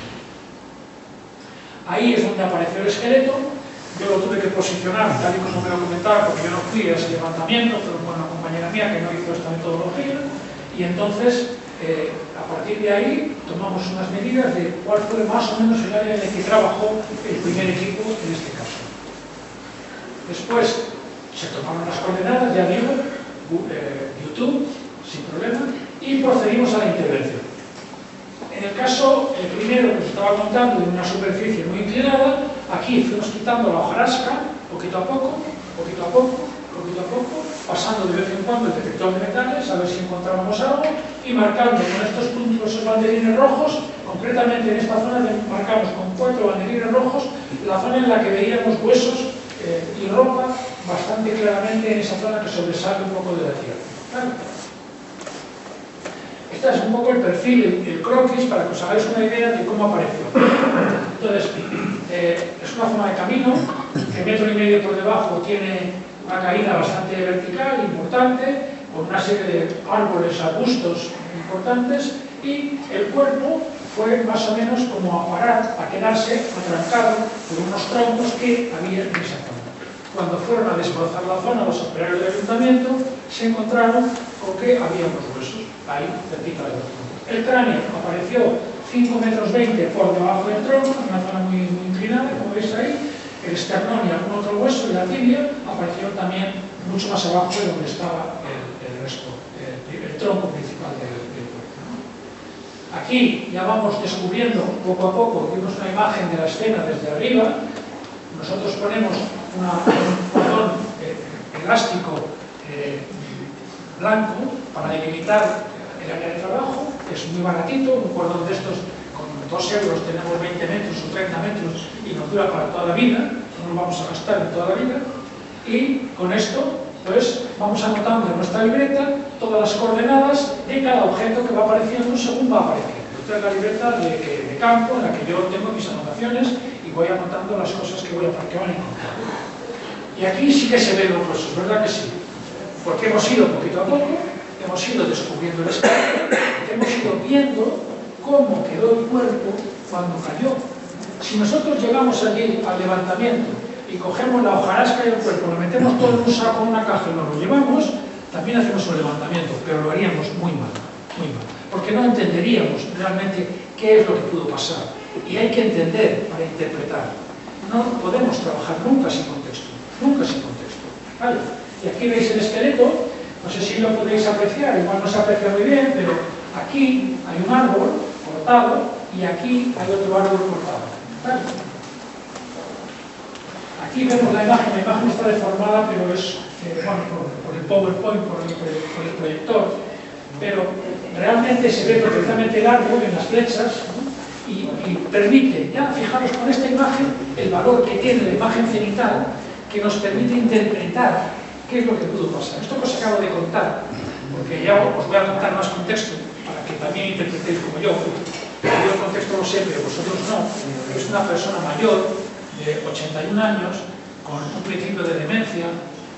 Ahí es donde apareció el esqueleto. Yo lo tuve que posicionar, tal y como me lo comentaba, porque yo no fui a ese levantamiento, pero fue una compañera mía que no hizo esta metodología. Y entonces, a partir de ahí, tomamos unas medidas de cuál fue más o menos el área en el que trabajó el primer equipo en este caso. Después, se tomaron las coordenadas, ya digo, YouTube, sin problema, y procedimos a la intervención. En el caso, el primero que os estaba contando, de una superficie muy inclinada, aquí fuimos quitando la hojarasca, poquito a poco, poquito a poco, poquito a poco, pasando de vez en cuando el detector de metales, a ver si encontrábamos algo, y marcando con estos puntos, esos banderines rojos, concretamente en esta zona marcamos con 4 banderines rojos, la zona en la que veíamos huesos y ropa bastante claramente en esa zona que sobresale un poco de la tierra. ¿Vale? Este es un poco el perfil, el croquis, para que os hagáis una idea de cómo apareció. Entonces, es una zona de camino, que 1,5 metros por debajo tiene una caída bastante vertical, importante, con una serie de árboles, arbustos importantes, y el cuerpo fue más o menos como a parar, a quedarse atrancado por unos troncos que había en esa zona. Cuando fueron a desbrozar la zona, los operarios del ayuntamiento se encontraron con que había unos huesos ahí, cerquita de los troncos. El cráneo apareció 5,20 metros por debajo del tronco, en una zona muy inclinada, como veis ahí. el esternón y algún otro hueso de la tibia aparecieron también mucho más abajo de donde estaba el resto, el tronco principal del cuerpo. Aquí ya vamos descubriendo poco a poco, vimos una imagen de la escena desde arriba. Nosotros ponemos un cordón elástico blanco para delimitar el área de trabajo. Es muy baratito, un cordón de estos con 2 euros tenemos 20 metros o 30 metros y nos dura para toda la vida, no lo vamos a gastar en toda la vida. Y con esto pues vamos anotando en nuestra libreta todas las coordenadas de cada objeto que va apareciendo según va apareciendo. Esta es la libreta de campo en la que yo tengo mis anotaciones y voy anotando las cosas que van encontrando. Y aquí sí que se ve los huesos, ¿verdad que sí? Porque hemos ido poquito a poco, hemos ido descubriendo el esqueleto, hemos ido viendo cómo quedó el cuerpo cuando cayó. Si nosotros llegamos allí al levantamiento y cogemos la hojarasca y el cuerpo, lo metemos todo en un saco, en una caja y nos lo llevamos, también hacemos un levantamiento, pero lo haríamos muy mal, porque no entenderíamos realmente qué es lo que pudo pasar. Y hay que entender para interpretar. No podemos trabajar nunca sin contexto, ¿vale? Y aquí veis el esqueleto, no sé si lo podéis apreciar, igual no se aprecia muy bien, pero aquí hay un árbol cortado y aquí hay otro árbol cortado, ¿vale? Aquí vemos la imagen está deformada, pero es bueno, por el PowerPoint, por el proyector, pero realmente se ve perfectamente el árbol en las flechas, ¿no? Y permite, ya fijaros con esta imagen, el valor que tiene la imagen cenital, que nos permite interpretar qué es lo que pudo pasar. Esto que os acabo de contar, porque ya os voy a contar más contexto, para que también interpretéis como yo. Yo el contexto lo sé, pero vosotros no. Es una persona mayor, de 81 años, con un principio de demencia,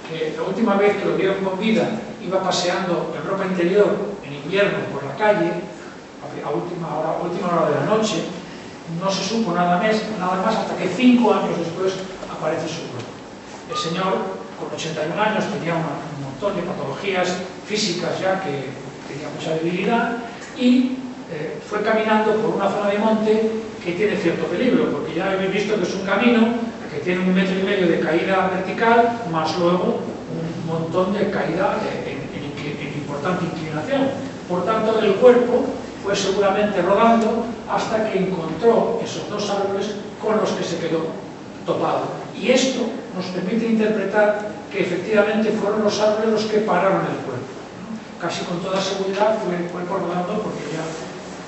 que la última vez que lo vieron con vida, iba paseando en ropa interior, en invierno, por la calle, a última hora de la noche. No se supo nada más hasta que 5 años después aparece su cuerpo. El señor, con 81 años, tenía un montón de patologías físicas ya, que tenía mucha debilidad, y fue caminando por una zona de monte que tiene cierto peligro, porque ya habéis visto que es un camino que tiene 1,5 metros de caída vertical, más luego un montón de caída en importante inclinación. Por tanto, el cuerpo fue seguramente rodando hasta que encontró esos 2 árboles con los que se quedó topado. Y esto nos permite interpretar que efectivamente fueron los árboles los que pararon el cuerpo, ¿no? Casi con toda seguridad fue el cuerpo rodando, porque ya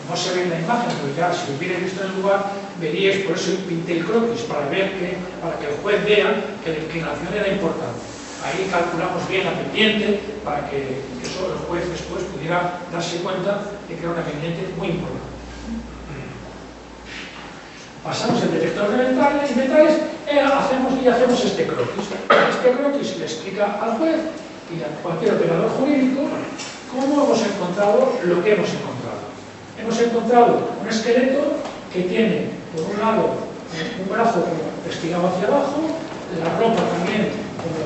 no se ve en la imagen, pero ya si lo hubierais visto en el lugar, veríais, por eso pinté el croquis, para que el juez vea que la inclinación era importante. Ahí calculamos bien la pendiente para que eso el juez después pudiera darse cuenta de que era una pendiente muy importante. Pasamos el detector de metales hacemos este croquis. Este croquis le explica al juez y a cualquier operador jurídico cómo hemos encontrado lo que hemos encontrado. Hemos encontrado un esqueleto que tiene, por un lado, un brazo estirado hacia abajo, la ropa también como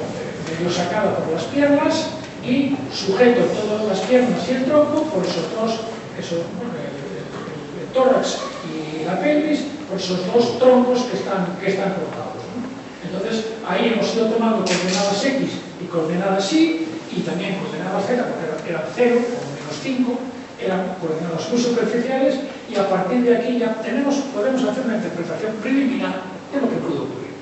medio sacada por las piernas y sujeto todas las piernas y el tronco por esos dos, el tórax y la pelvis, por esos 2 troncos que están cortados, ¿no? Entonces ahí hemos ido tomando coordenadas X y coordenadas Y, y también coordenadas Z, porque eran 0 o -5, eran coordenadas muy superficiales, y a partir de aquí ya podemos hacer una interpretación preliminar de lo que pudo ocurrir.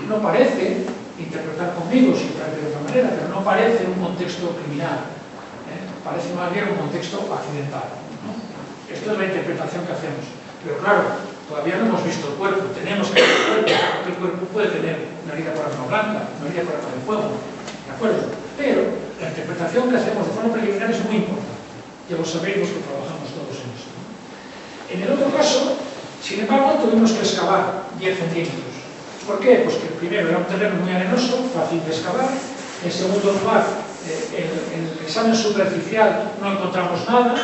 No parece interpretar conmigo, si parece de otra manera, pero no parece un contexto criminal, parece más bien un contexto accidental, ¿no? Esto es la interpretación que hacemos, pero claro, todavía no hemos visto el cuerpo, tenemos que ver el cuerpo, porque el cuerpo puede tener una herida por arma blanca, una herida por arma de fuego, ¿de acuerdo? Pero la interpretación que hacemos de forma preliminar es muy importante, ya lo sabéis los que trabajamos todos en esto, ¿no? En el otro caso, sin embargo, tuvimos que excavar 10 centímetros. ¿Por qué? Pues que primero era un terreno muy arenoso, fácil de excavar. En segundo lugar, en el examen superficial no encontramos nada,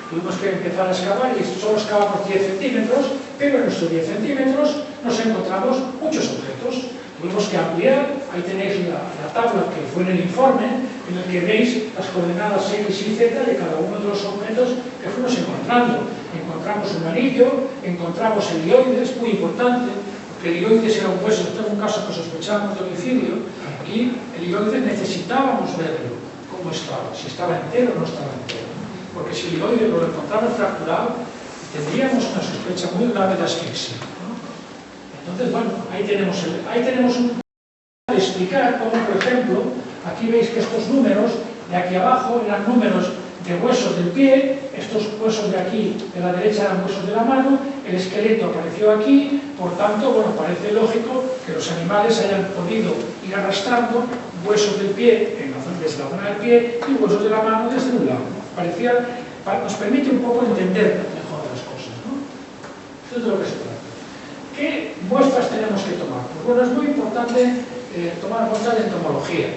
tuvimos que empezar a excavar y solo excavamos 10 centímetros, pero en estos 10 centímetros nos encontramos muchos objetos. Tuvimos que ampliar, ahí tenéis la tabla que fue en el informe, en el que veis las coordenadas X y Z de cada uno de los objetos que fuimos encontrando. Encontramos un anillo, encontramos helioides, muy importante, que el ioides era un hueso. Esto es un caso que sospechábamos de homicidio y el ioides necesitábamos verlo, cómo estaba, si estaba entero o no estaba entero. Porque si el ioides lo encontramos fracturado, tendríamos una sospecha muy grave de asfixia, ¿no? Entonces, bueno, ahí tenemos un de explicar cómo, por ejemplo, aquí veis que estos números de aquí abajo eran números de huesos del pie, estos huesos de aquí de la derecha eran huesos de la mano, el esqueleto apareció aquí, por tanto, bueno, parece lógico que los animales hayan podido ir arrastrando huesos del pie desde la zona del pie y huesos de la mano desde un lado. Nos permite un poco entender mejor las cosas, ¿no? Esto es de lo que se trata. ¿Qué muestras tenemos que tomar? Pues bueno, es muy importante tomar muestras de entomología.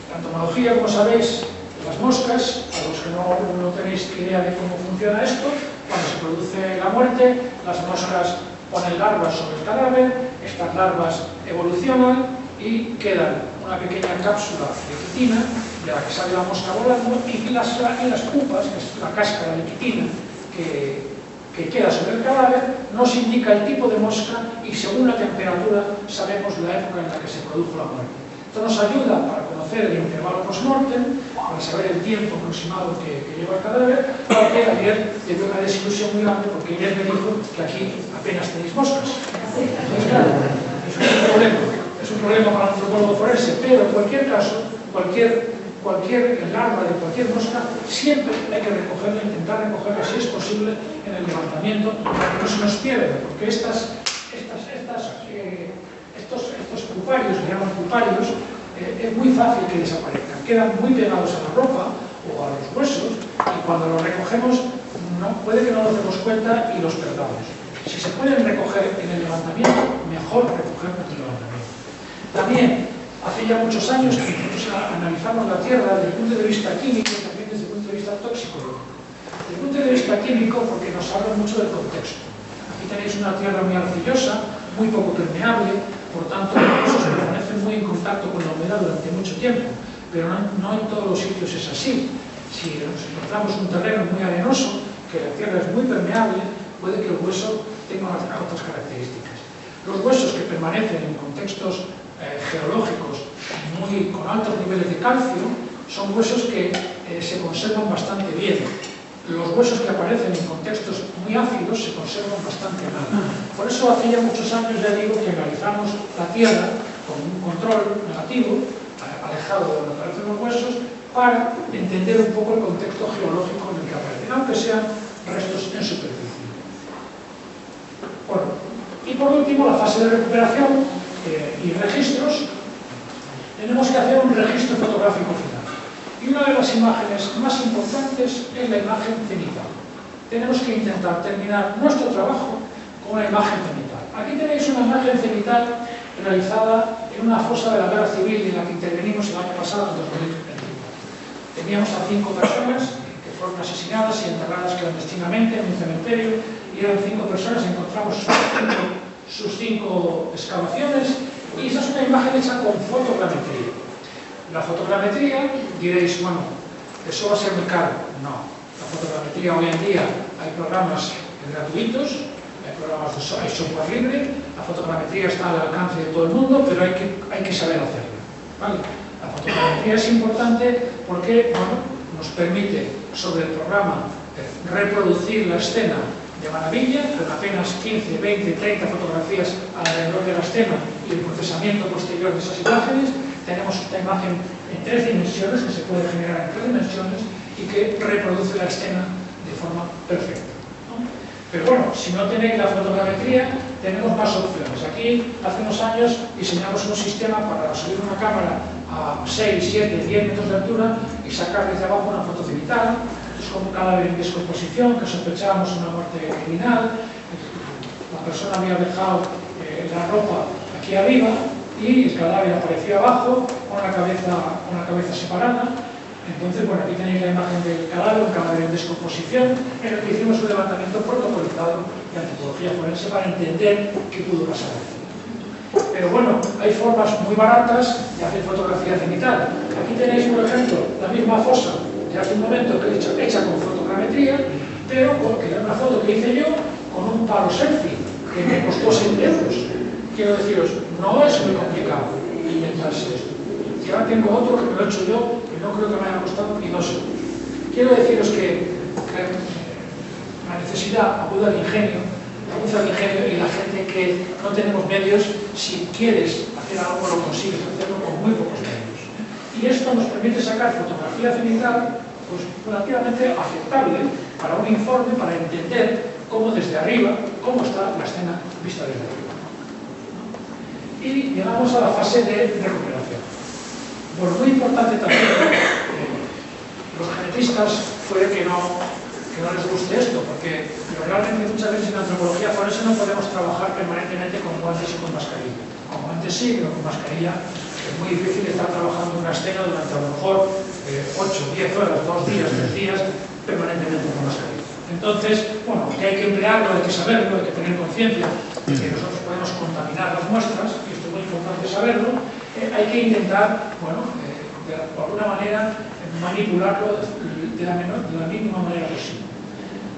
La entomología, como sabéis, las moscas, a los que no tenéis idea de cómo funciona esto, cuando se produce la muerte, las moscas ponen larvas sobre el cadáver, estas larvas evolucionan y quedan una pequeña cápsula de quitina, de la que sale la mosca volando, y las pupas, que es la cáscara de quitina que queda sobre el cadáver, nos indica el tipo de mosca y según la temperatura sabemos la época en la que se produjo la muerte. Esto nos ayuda para conocer el intervalo post-mortem, para saber el tiempo aproximado que lleva el cadáver, porque ayer tuve una desilusión muy grande porque Inés me dijo que aquí apenas tenéis moscas. Entonces, claro, eso es un problema para el antropólogo forense, pero en cualquier caso, cualquier larva de cualquier mosca, siempre hay que recogerla, intentar recogerla si es posible en el levantamiento, para que no se nos pierda, porque estos puparios, que llaman puparios, es muy fácil que desaparezcan, quedan muy pegados a la ropa o a los huesos y cuando los recogemos puede que no nos demos cuenta y los perdamos. Si se pueden recoger en el levantamiento, mejor recogerlos en el levantamiento. También, hace ya muchos años que analizamos la Tierra desde el punto de vista químico y también desde el punto de vista tóxico. Desde el punto de vista químico, porque nos habla mucho del contexto. Aquí tenéis una Tierra muy arcillosa, muy poco permeable, por tanto, los huesos permanecen muy en contacto con la humedad durante mucho tiempo, pero no en todos los sitios es así. Si nos encontramos un terreno muy arenoso, que la tierra es muy permeable, puede que el hueso tenga otras características. Los huesos que permanecen en contextos geológicos con altos niveles de calcio son huesos que se conservan bastante bien. Los huesos que aparecen en contextos muy ácidos se conservan bastante mal. Por eso hace ya muchos años, ya digo, que analizamos la Tierra con un control negativo, alejado de donde aparecen los huesos, para entender un poco el contexto geológico en el que aparecen, aunque sean restos en superficie. Bueno, y por último, la fase de recuperación y registros. Tenemos que hacer un registro fotográfico final. Y una de las imágenes más importantes es la imagen cenital. Tenemos que intentar terminar nuestro trabajo con una imagen cenital. Aquí tenéis una imagen cenital realizada en una fosa de la guerra civil en la que intervenimos el año pasado, en 2024. Teníamos a 5 personas que fueron asesinadas y enterradas clandestinamente en un cementerio, y eran 5 personas, encontramos sus 5 excavaciones, y esa es una imagen hecha con fotogrametría. La fotogrametría, diréis, bueno, eso va a ser muy caro. No, la fotogrametría hoy en día hay programas gratuitos, hay programas hay software libre, la fotogrametría está al alcance de todo el mundo, pero hay que saber hacerla, ¿vale? La fotogrametría es importante porque, bueno, nos permite sobre el programa reproducir la escena de maravilla, con apenas 15, 20, 30 fotografías alrededor de la escena y el procesamiento posterior de esas imágenes. Tenemos esta imagen en 3 dimensiones, que se puede generar en 3 dimensiones y que reproduce la escena de forma perfecta, ¿no? Pero bueno, si no tenéis la fotogrametría, tenemos más opciones. Aquí, hace unos años, diseñamos un sistema para subir una cámara a 6, 7, 10 metros de altura y sacar desde abajo una foto cenital. Esto es como un cadáver en descomposición, que sospechábamos una muerte criminal. La persona había dejado la ropa aquí arriba y el cadáver apareció abajo con la cabeza separada. Entonces, bueno, aquí tenéis la imagen del cadáver, un cadáver en descomposición, en el que hicimos un levantamiento protocolizado de antropología forense para entender qué pudo pasar aquí. Pero bueno, hay formas muy baratas de hacer fotografía cenital. Aquí tenéis, por ejemplo, la misma fosa de hace un momento que he hecha con fotogrametría, pero que era una foto que hice yo con un palo selfie. que me costó 7 euros. Quiero deciros, no es muy complicado inventarse esto. Y ahora tengo otro que me lo he hecho yo, que no creo que me haya costado ni 2 euros. Quiero deciros que la necesidad aguza el ingenio, y la gente que no tenemos medios, si quieres hacer algo, lo consigues hacerlo con muy pocos medios. Y esto nos permite sacar fotografía cenital pues, relativamente aceptable para un informe, para entender cómo desde arriba, cómo está la escena vista desde arriba. Y llegamos a la fase de recuperación. Pues muy importante también, los genetistas puede que no les guste esto, porque realmente muchas veces en antropología forense no podemos trabajar permanentemente con guantes y con mascarilla. Con guantes sí, pero con mascarilla es muy difícil estar trabajando una escena durante a lo mejor 8, 10 horas, 2 días, 3 días, permanentemente con mascarilla. Entonces, bueno, que hay que emplearlo, hay que saberlo, hay que tener conciencia de que nosotros podemos contaminar las muestras, y esto es muy importante saberlo, hay que intentar, bueno, de alguna manera manipularlo de la mínima manera posible.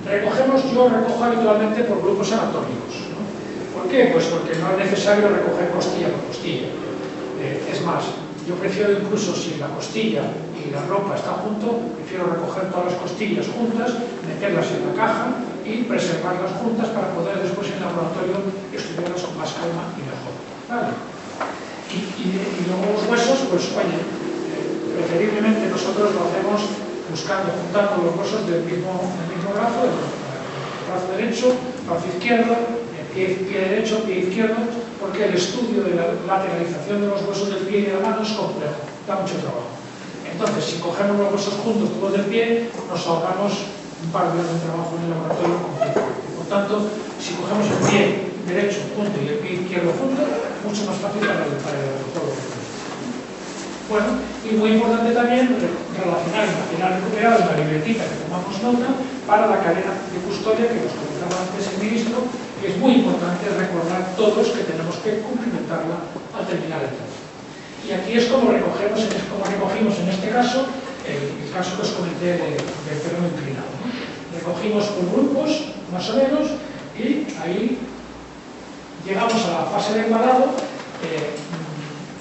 Yo recojo habitualmente por grupos anatómicos, ¿no? ¿Por qué? Pues porque no es necesario recoger costilla por costilla. Es más, yo prefiero incluso si la costilla y la ropa están juntos, prefiero recoger todas las costillas juntas, meterlas en la caja y preservarlas juntas para poder después en el laboratorio estudiarlas con más calma y mejor. ¿Vale? Y luego los huesos, pues oye, preferiblemente nosotros lo hacemos juntando los huesos del mismo brazo, el brazo derecho, brazo izquierdo, pie derecho, pie izquierdo, porque el estudio de la lateralización de los huesos del pie y de la mano es complejo, da mucho trabajo. Entonces, si cogemos los huesos juntos todos del pie, nos ahorramos un par de horas de trabajo en el laboratorio completo. Por tanto, si cogemos el pie derecho junto y el pie izquierdo junto, mucho más fácil para el laboratorio. Bueno, y muy importante también relacionar el material recuperado en la libretita que tomamos nota para la cadena de custodia que nos comentaba antes el ministro, que es muy importante recordar todos que tenemos que cumplimentarla al terminar el trabajo. Y aquí es como recogimos en este caso, el caso que os comenté del perno inclinado, ¿no? Recogimos por grupos, más o menos, y ahí llegamos a la fase de encuadrado.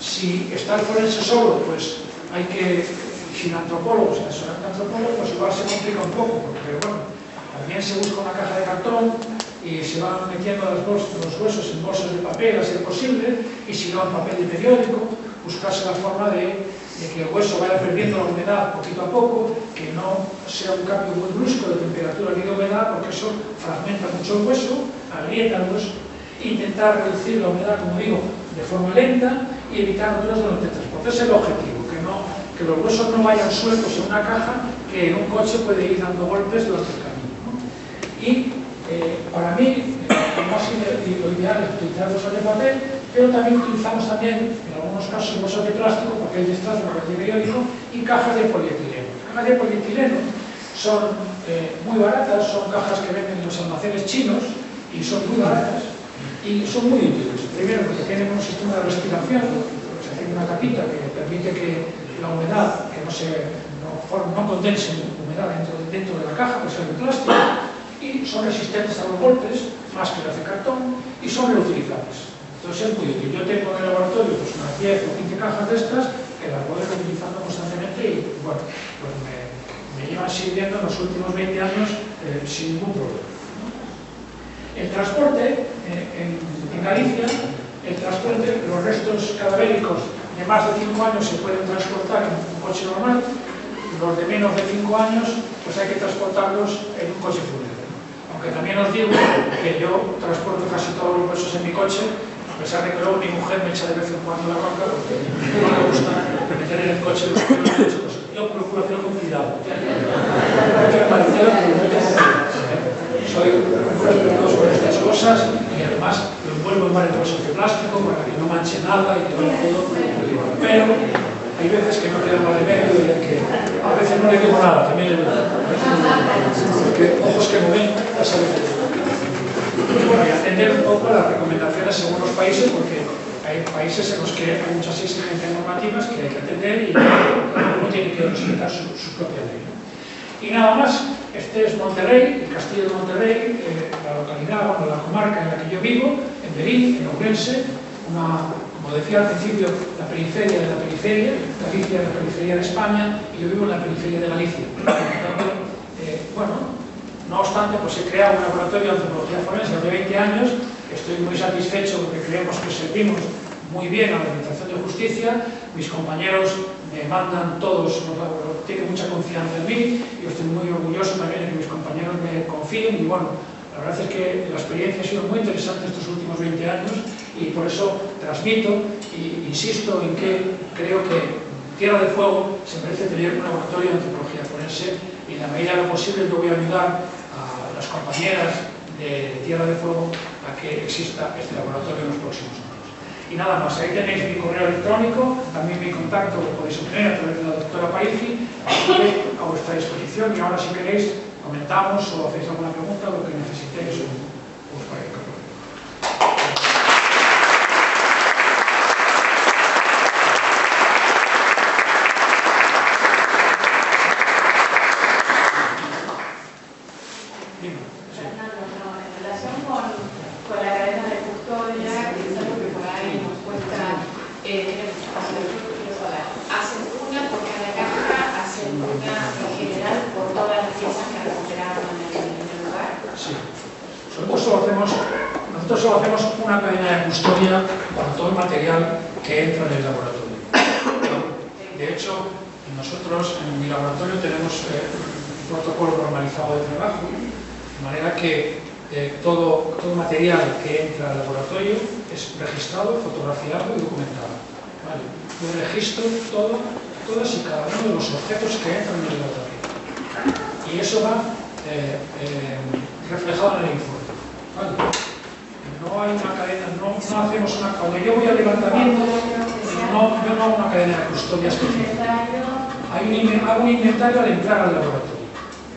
Si está el forense solo, pues hay que, sin antropólogos, sin asesorante antropólogo, pues igual se complica un poco, porque bueno, también se busca una caja de cartón y se van metiendo los huesos en bolsas de papel a ser posible, y si no en papel de periódico, buscarse la forma de que el hueso vaya perdiendo la humedad poquito a poco, que no sea un cambio muy brusco de temperatura ni de humedad, porque eso fragmenta mucho el hueso, agrieta el hueso, intentar reducir la humedad, como digo, de forma lenta y evitar roturas durante el transporte. Ese es el objetivo, que los huesos no vayan sueltos en una caja que en un coche puede ir dando golpes durante el camino, ¿no? Y para mí, lo ideal es utilizar huesos de papel, pero también utilizamos en algunos casos, huesos de plástico, papel de estrato, papel de periódico y cajas de polietileno. Las cajas de polietileno son muy baratas, son cajas que venden en los almacenes chinos y son muy baratas y son muy útiles. Primero, porque tienen un sistema de respiración, se hace una tapita que permite que la humedad, que no condense humedad dentro de la caja, por ser de plástico, y son resistentes a los golpes, más que las de cartón, y son reutilizables. Entonces es muy útil. Yo tengo en el laboratorio pues, unas 10 o 15 cajas de estas que las voy reutilizando constantemente y bueno, pues me llevan sirviendo en los últimos 20 años sin ningún problema. El transporte, en Galicia, los restos cadavéricos de más de 5 años se pueden transportar en un coche normal, los de menos de 5 años pues hay que transportarlos en un coche fúnebre. Aunque también os digo que yo transporto casi todos los huesos en mi coche, a pesar de que luego mi mujer me echa de vez en cuando la bronca porque no me gusta meter en el coche los huesos. Yo procuro hacerlo con cuidado. Soy respetuoso sobre estas cosas y además lo envuelvo en varios bolsos de plástico para que no manche nada y que vaya todo. Pero hay veces que no queda mal de medio y que a veces no le quemo nada, también le digo. Porque ojos que no ven, ya sabes. Y bueno, y atender un poco a las recomendaciones según los países, porque hay países en los que hay muchas exigencias normativas que hay que atender y cada uno tiene que respetar su propia ley. Y nada más. Este es Monterrey, el castillo de Monterrey, la localidad, bueno, la comarca en la que yo vivo, en Berín, en Ourense, como decía al principio, la periferia de la periferia, Galicia es la periferia de España, y yo vivo en la periferia de Galicia. Bueno, no obstante, pues he creado un laboratorio de antropología forense hace 20 años, estoy muy satisfecho porque creemos que servimos muy bien a la Administración de Justicia, mis compañeros me mandan todos, tienen mucha confianza en mí, y estoy muy orgulloso también de que mis compañeros me confíen, y bueno, la verdad es que la experiencia ha sido muy interesante estos últimos 20 años, y por eso transmito e insisto en que creo que Tierra del Fuego se merece tener un laboratorio de antropología forense, y en la medida de lo posible yo voy a ayudar a las compañeras de Tierra del Fuego a que exista este laboratorio en los próximos años. Y nada más, ahí tenéis mi correo electrónico, también mi contacto lo podéis obtener a través de la doctora Parisi, a vuestra disposición, y ahora si queréis comentamos o hacéis alguna pregunta, lo que necesitéis os parezca. Nosotros solo hacemos una cadena de custodia para todo el material que entra en el laboratorio. De hecho, nosotros en mi laboratorio tenemos un protocolo normalizado de trabajo, de manera que todo material que entra al laboratorio es registrado, fotografiado y documentado. ¿Vale? Yo registro todas y cada uno de los objetos que entran en el laboratorio. Y eso va reflejado en el informe. ¿Vale? No hay una cadena, no hacemos una... Cuando yo voy al levantamiento, yo no hago una cadena de custodia específica. Hago un inventario al entrar al laboratorio.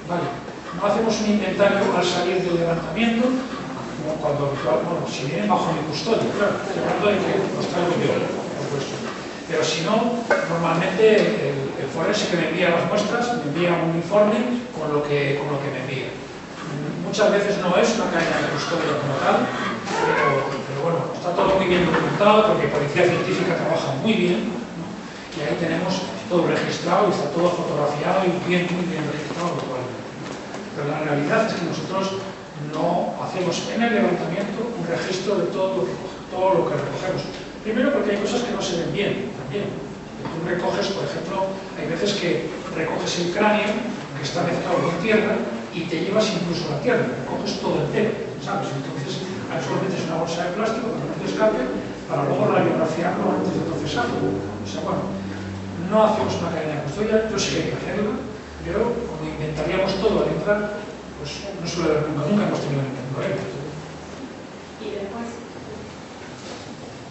¿Vale? No hacemos un inventario al salir del levantamiento, como cuando bueno, si vienen bajo mi custodia, claro, estoy hablando de que los traigo yo, por supuesto. Pero si no, normalmente el forense que me envía las muestras me envía un informe con lo que me envía. Muchas veces no es una cadena de custodia como tal, pero bueno, está todo muy bien documentado porque Policía Científica trabaja muy bien, ¿no? Y ahí tenemos todo registrado y está todo fotografiado y muy bien registrado virtualmente. Pero la realidad es que nosotros no hacemos en el levantamiento un registro de todo lo que recogemos. Primero porque hay cosas que no se ven bien también. Tú recoges, por ejemplo, hay veces que recoges el cráneo que está mezclado con tierra y te llevas incluso la tierra, recoges todo entero, ¿sabes? Entonces, solo metes una bolsa de plástico para que no te escape, para luego radiografiarlo antes de procesarlo. O sea, bueno, no hacemos una cadena de custodia, yo sí que hay que hacerla, pero como inventaríamos todo al entrar, pues no suele haber nunca hemos tenido ningún problema. Y después,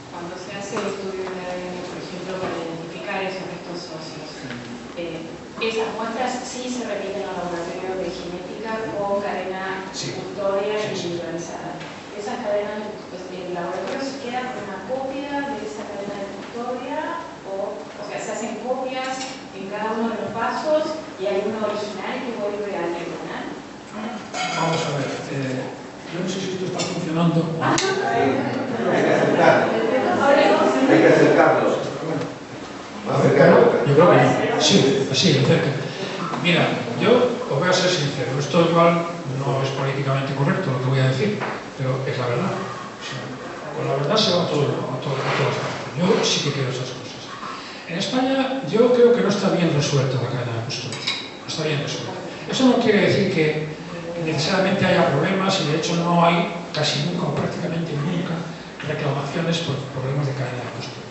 cuando se hace el estudio de ADN, por ejemplo, para identificar esos restos óseos, esas muestras sí se repiten en el laboratorio de genética con cadena custodia individualizada. Esas cadenas, el laboratorio se queda con una copia de esa cadena de custodia, o sea, se hacen copias en cada uno de los pasos y hay uno original que vuelve al tribunal. Vamos a ver, yo no sé si esto está funcionando. Hay que acercarlos. ¿Más cercano? Yo creo que sí, así, cerca. Mira, yo os voy a ser sincero, esto igual no es políticamente correcto lo que voy a decir, pero es la verdad. O sea, con la verdad se va a todas partes. Yo sí que quiero esas cosas. En España yo creo que no está bien resuelta la cadena de custodia. No está bien resuelta. Eso no quiere decir que necesariamente haya problemas, y de hecho no hay casi nunca o prácticamente nunca reclamaciones por problemas de cadena de custodia.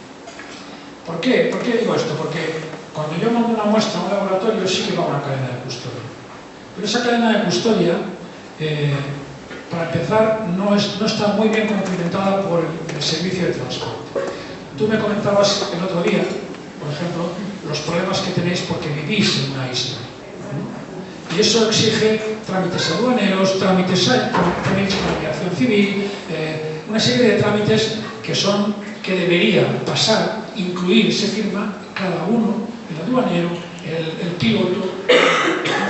¿Por qué? ¿Por qué digo esto? Porque cuando yo mando una muestra a un laboratorio sí que va a una cadena de custodia. Pero esa cadena de custodia, para empezar, no está muy bien cumplimentada por el servicio de transporte. Tú me comentabas el otro día, por ejemplo, los problemas que tenéis porque vivís en una isla, ¿no? Y eso exige trámites aduaneros, trámites con la migración civil, una serie de trámites que debería pasar, incluir, se firma cada uno, el aduanero, el piloto, en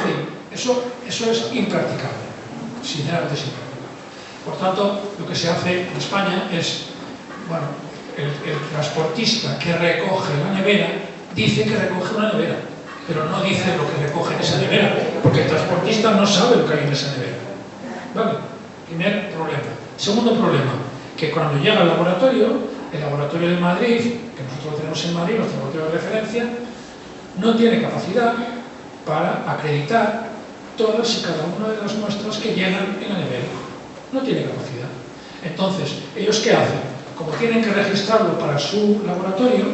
fin, Eso es impracticable, sinceramente es impracticable. Por tanto, lo que se hace en España es, bueno, el transportista que recoge la nevera dice que recoge una nevera, pero no dice lo que recoge en esa nevera, porque el transportista no sabe lo que hay en esa nevera. Vale, primer problema. Segundo problema, que cuando llega al laboratorio, el laboratorio de Madrid, que nosotros tenemos en Madrid, nuestro laboratorio de referencia, no tiene capacidad para acreditar todas y cada una de las muestras que llegan en la nevera. No tiene capacidad. Entonces, ¿ellos qué hacen? Como tienen que registrarlo para su laboratorio,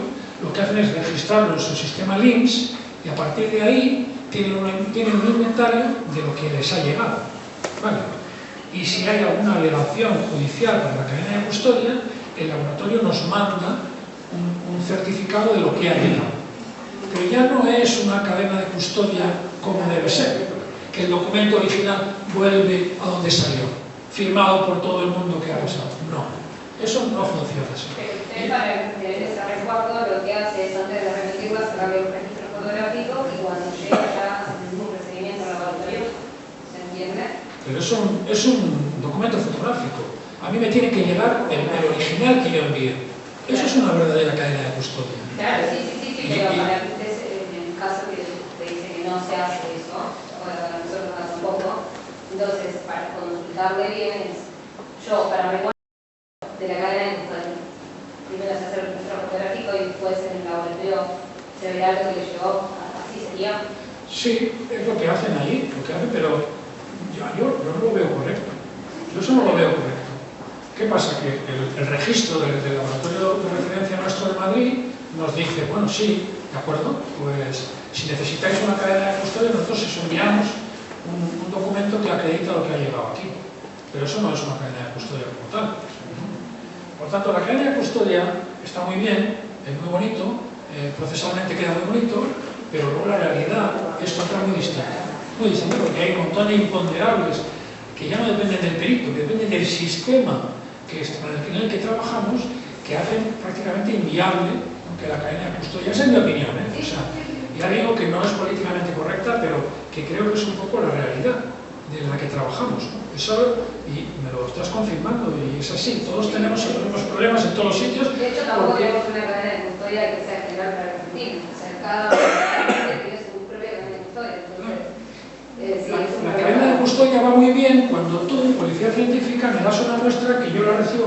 lo que hacen es registrarlo en su sistema LIMS y a partir de ahí tienen un inventario de lo que les ha llegado. ¿Vale? Y si hay alguna alegación judicial para la cadena de custodia, el laboratorio nos manda un certificado de lo que ha llegado. Pero ya no es una cadena de custodia como debe ser, que el documento original vuelve a donde salió, firmado por todo el mundo que ha pasado. No, eso no funciona así. Usted para ese resguardo lo que hace es, antes de remitirlo, sacarle un registro fotográfico y cuando llega ya hace un procedimiento laboratorio. ¿Se entiende? Pero es un documento fotográfico. A mí me tiene que llegar el original que yo envío. Eso es una verdadera cadena de custodia. Claro, sí, pero para ustedes, en el caso que usted dice que no se hace eso, bueno, para nosotros tampoco, entonces, para consultarle bien, yo, para recuerdo de la cadena de custodia, primero se hace el registro fotográfico y después en el laboratorio se verá lo que le llegó, así sería. Sí, es lo que hacen ahí, pero yo no lo veo correcto. Yo eso no lo veo correcto. ¿Qué pasa? Que el registro del laboratorio de referencia nuestro de Madrid nos dice, bueno, sí, ¿de acuerdo? Pues si necesitáis una cadena de custodia, nosotros os enviamos un documento que acredita lo que ha llegado aquí. Pero eso no es una cadena de custodia como tal. Por tanto, la cadena de custodia está muy bien, es muy bonito, procesalmente queda muy bonito, pero luego la realidad es otra muy distinta. Muy distinta porque hay un montón de imponderables que ya no dependen del perito, que dependen del sistema con el que trabajamos, que hacen prácticamente inviable que la cadena de custodia. Esa es mi opinión, ¿eh? O sea, ya digo que no es políticamente correcta, pero que creo que es un poco la realidad de la que trabajamos, ¿no? Eso, y me lo estás confirmando, y es así, todos tenemos los mismos problemas en todos los sitios. De hecho, tampoco tenemos una cadena de custodia que sea general para Argentina. O sea, cada país tiene su propia cadena de custodia. Entonces, la cadena de custodia va muy bien cuando tú, policía científica, me das una muestra que yo la recibo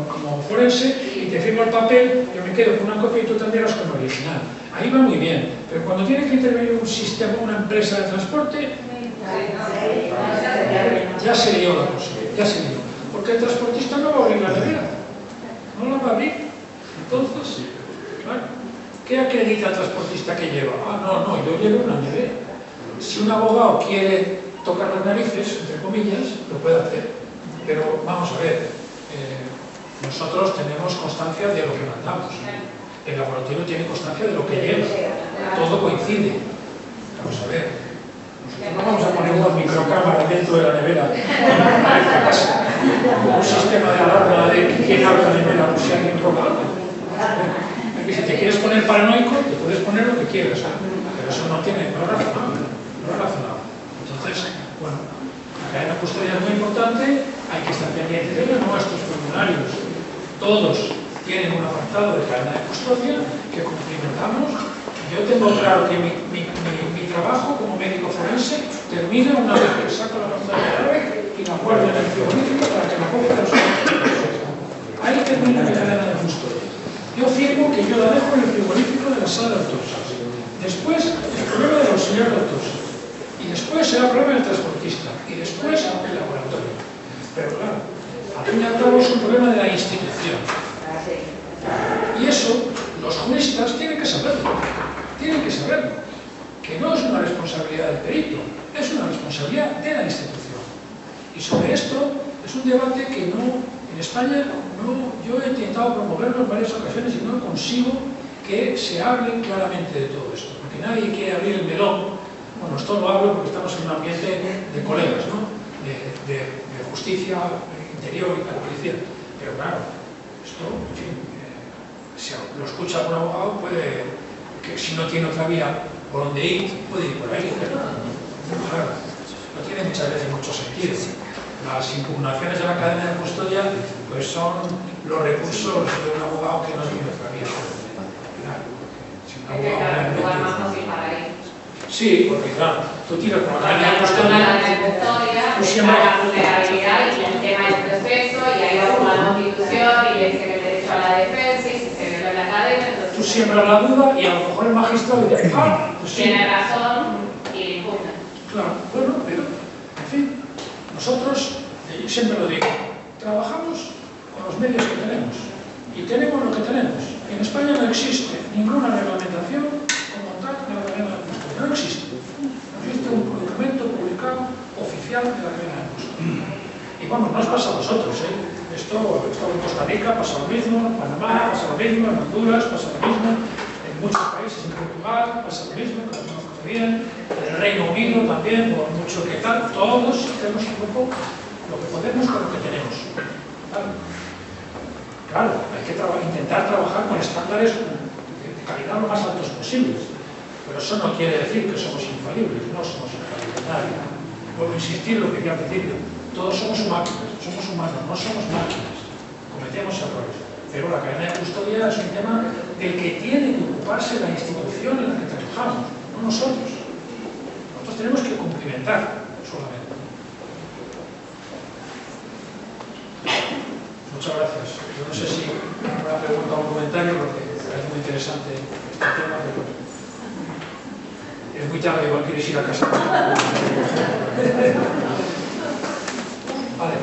como forense y te firmo el papel, yo me quedo con una copia y tú te enteras con el original. Ahí va muy bien, pero cuando tiene que intervenir un sistema, una empresa de transporte, ya se lió la cosa, ya se lió. Porque el transportista no va a abrir la nevera, no la va a abrir. Entonces, claro, ¿qué acredita el transportista que lleva? Ah, no, yo llevo una nevera. Si un abogado quiere tocar las narices, entre comillas, lo puede hacer. Pero vamos a ver, nosotros tenemos constancia de lo que mandamos. El laboratorio tiene constancia de lo que lleva. Todo coincide. Vamos a ver. Nosotros no vamos a poner una microcámara dentro de la nevera para esta casa. Un sistema de alarma de quién abre la nevera por si alguien roba algo. Porque si te quieres poner paranoico, te puedes poner lo que quieras. Pero eso no es razonable. No es razonable. Entonces, bueno, la cadena de custodia es muy importante, hay que estar pendiente de ello. Nuestros formularios, todos tienen un apartado de cadena de custodia que cumplimentamos. Yo tengo claro que mi trabajo como médico forense termina una vez que saco la pantalla y la guardo en el frigorífico para que la copia de los ahí termina mi cadena de custodia. Yo firmo que yo la dejo en el frigorífico de la sala de autopsias. Después, el problema del auxiliar de autopsia. Y después será el problema del transportista. Y después el laboratorio. Pero claro, al fin y al cabo es un problema de la institución. Y eso, los juristas tienen que saberlo. Tienen que saberlo. Que no es una responsabilidad del perito, es una responsabilidad de la institución. Y sobre esto es un debate que no, en España, yo he intentado promoverlo en varias ocasiones y no consigo que se hable claramente de todo esto. Porque nadie quiere abrir el melón. Bueno, esto lo hablo porque estamos en un ambiente de colegas, ¿no? De justicia, interior y la policía. Pero claro, esto, en fin, si lo escucha algún abogado, puede, que si no tiene otra vía por donde ir, puede ir por ahí. Pero, claro, no tiene muchas veces mucho sentido. Las impugnaciones de la cadena de custodia pues son los recursos de un abogado que no tiene todavía. Hay que dar un lugar más fácil para ir. Sí, porque claro, tú tienes como cadena de La custodia, tú siempre la vulnerabilidad y el tema del proceso, y ahí va con la constitución y le dice que el derecho a la defensa y si se viola la cadena, entonces tú siembras la duda y a lo mejor el magistrado dice, pues sí. tiene razón y impugna. Claro, bueno, pero, en fin, nosotros, yo siempre lo digo, trabajamos con los medios que tenemos y tenemos lo que tenemos. En España no existe ninguna reglamentación como tal de la cadena de custodia, no existe. No existe un documento publicado oficial de la cadena de custodia. Y bueno, no os pasa a vosotros, ¿eh? Esto en Costa Rica pasa lo mismo, en Panamá pasa lo mismo, en Honduras pasa lo mismo, en muchos países, en Portugal pasa lo mismo, que lo conozco bien, en el Reino Unido también, por mucho que tal, todos hacemos un poco lo que podemos con lo que tenemos. Claro, hay que intentar trabajar con estándares de calidad lo más altos posibles, pero eso no quiere decir que somos infalibles, no somos infalibles, nadie. Vuelvo a insistir en lo que dije al principio, todos somos máquinas, somos humanos, no somos máquinas, cometemos errores, pero la cadena de custodia es un tema del que tiene que ocuparse la institución en la que trabajamos, no nosotros. Nosotros tenemos que cumplimentar solamente. Muchas gracias. Yo no sé si una pregunta o un comentario, porque me parece muy interesante este tema, pero es muy tarde, igual quieres ir a casa. Vale.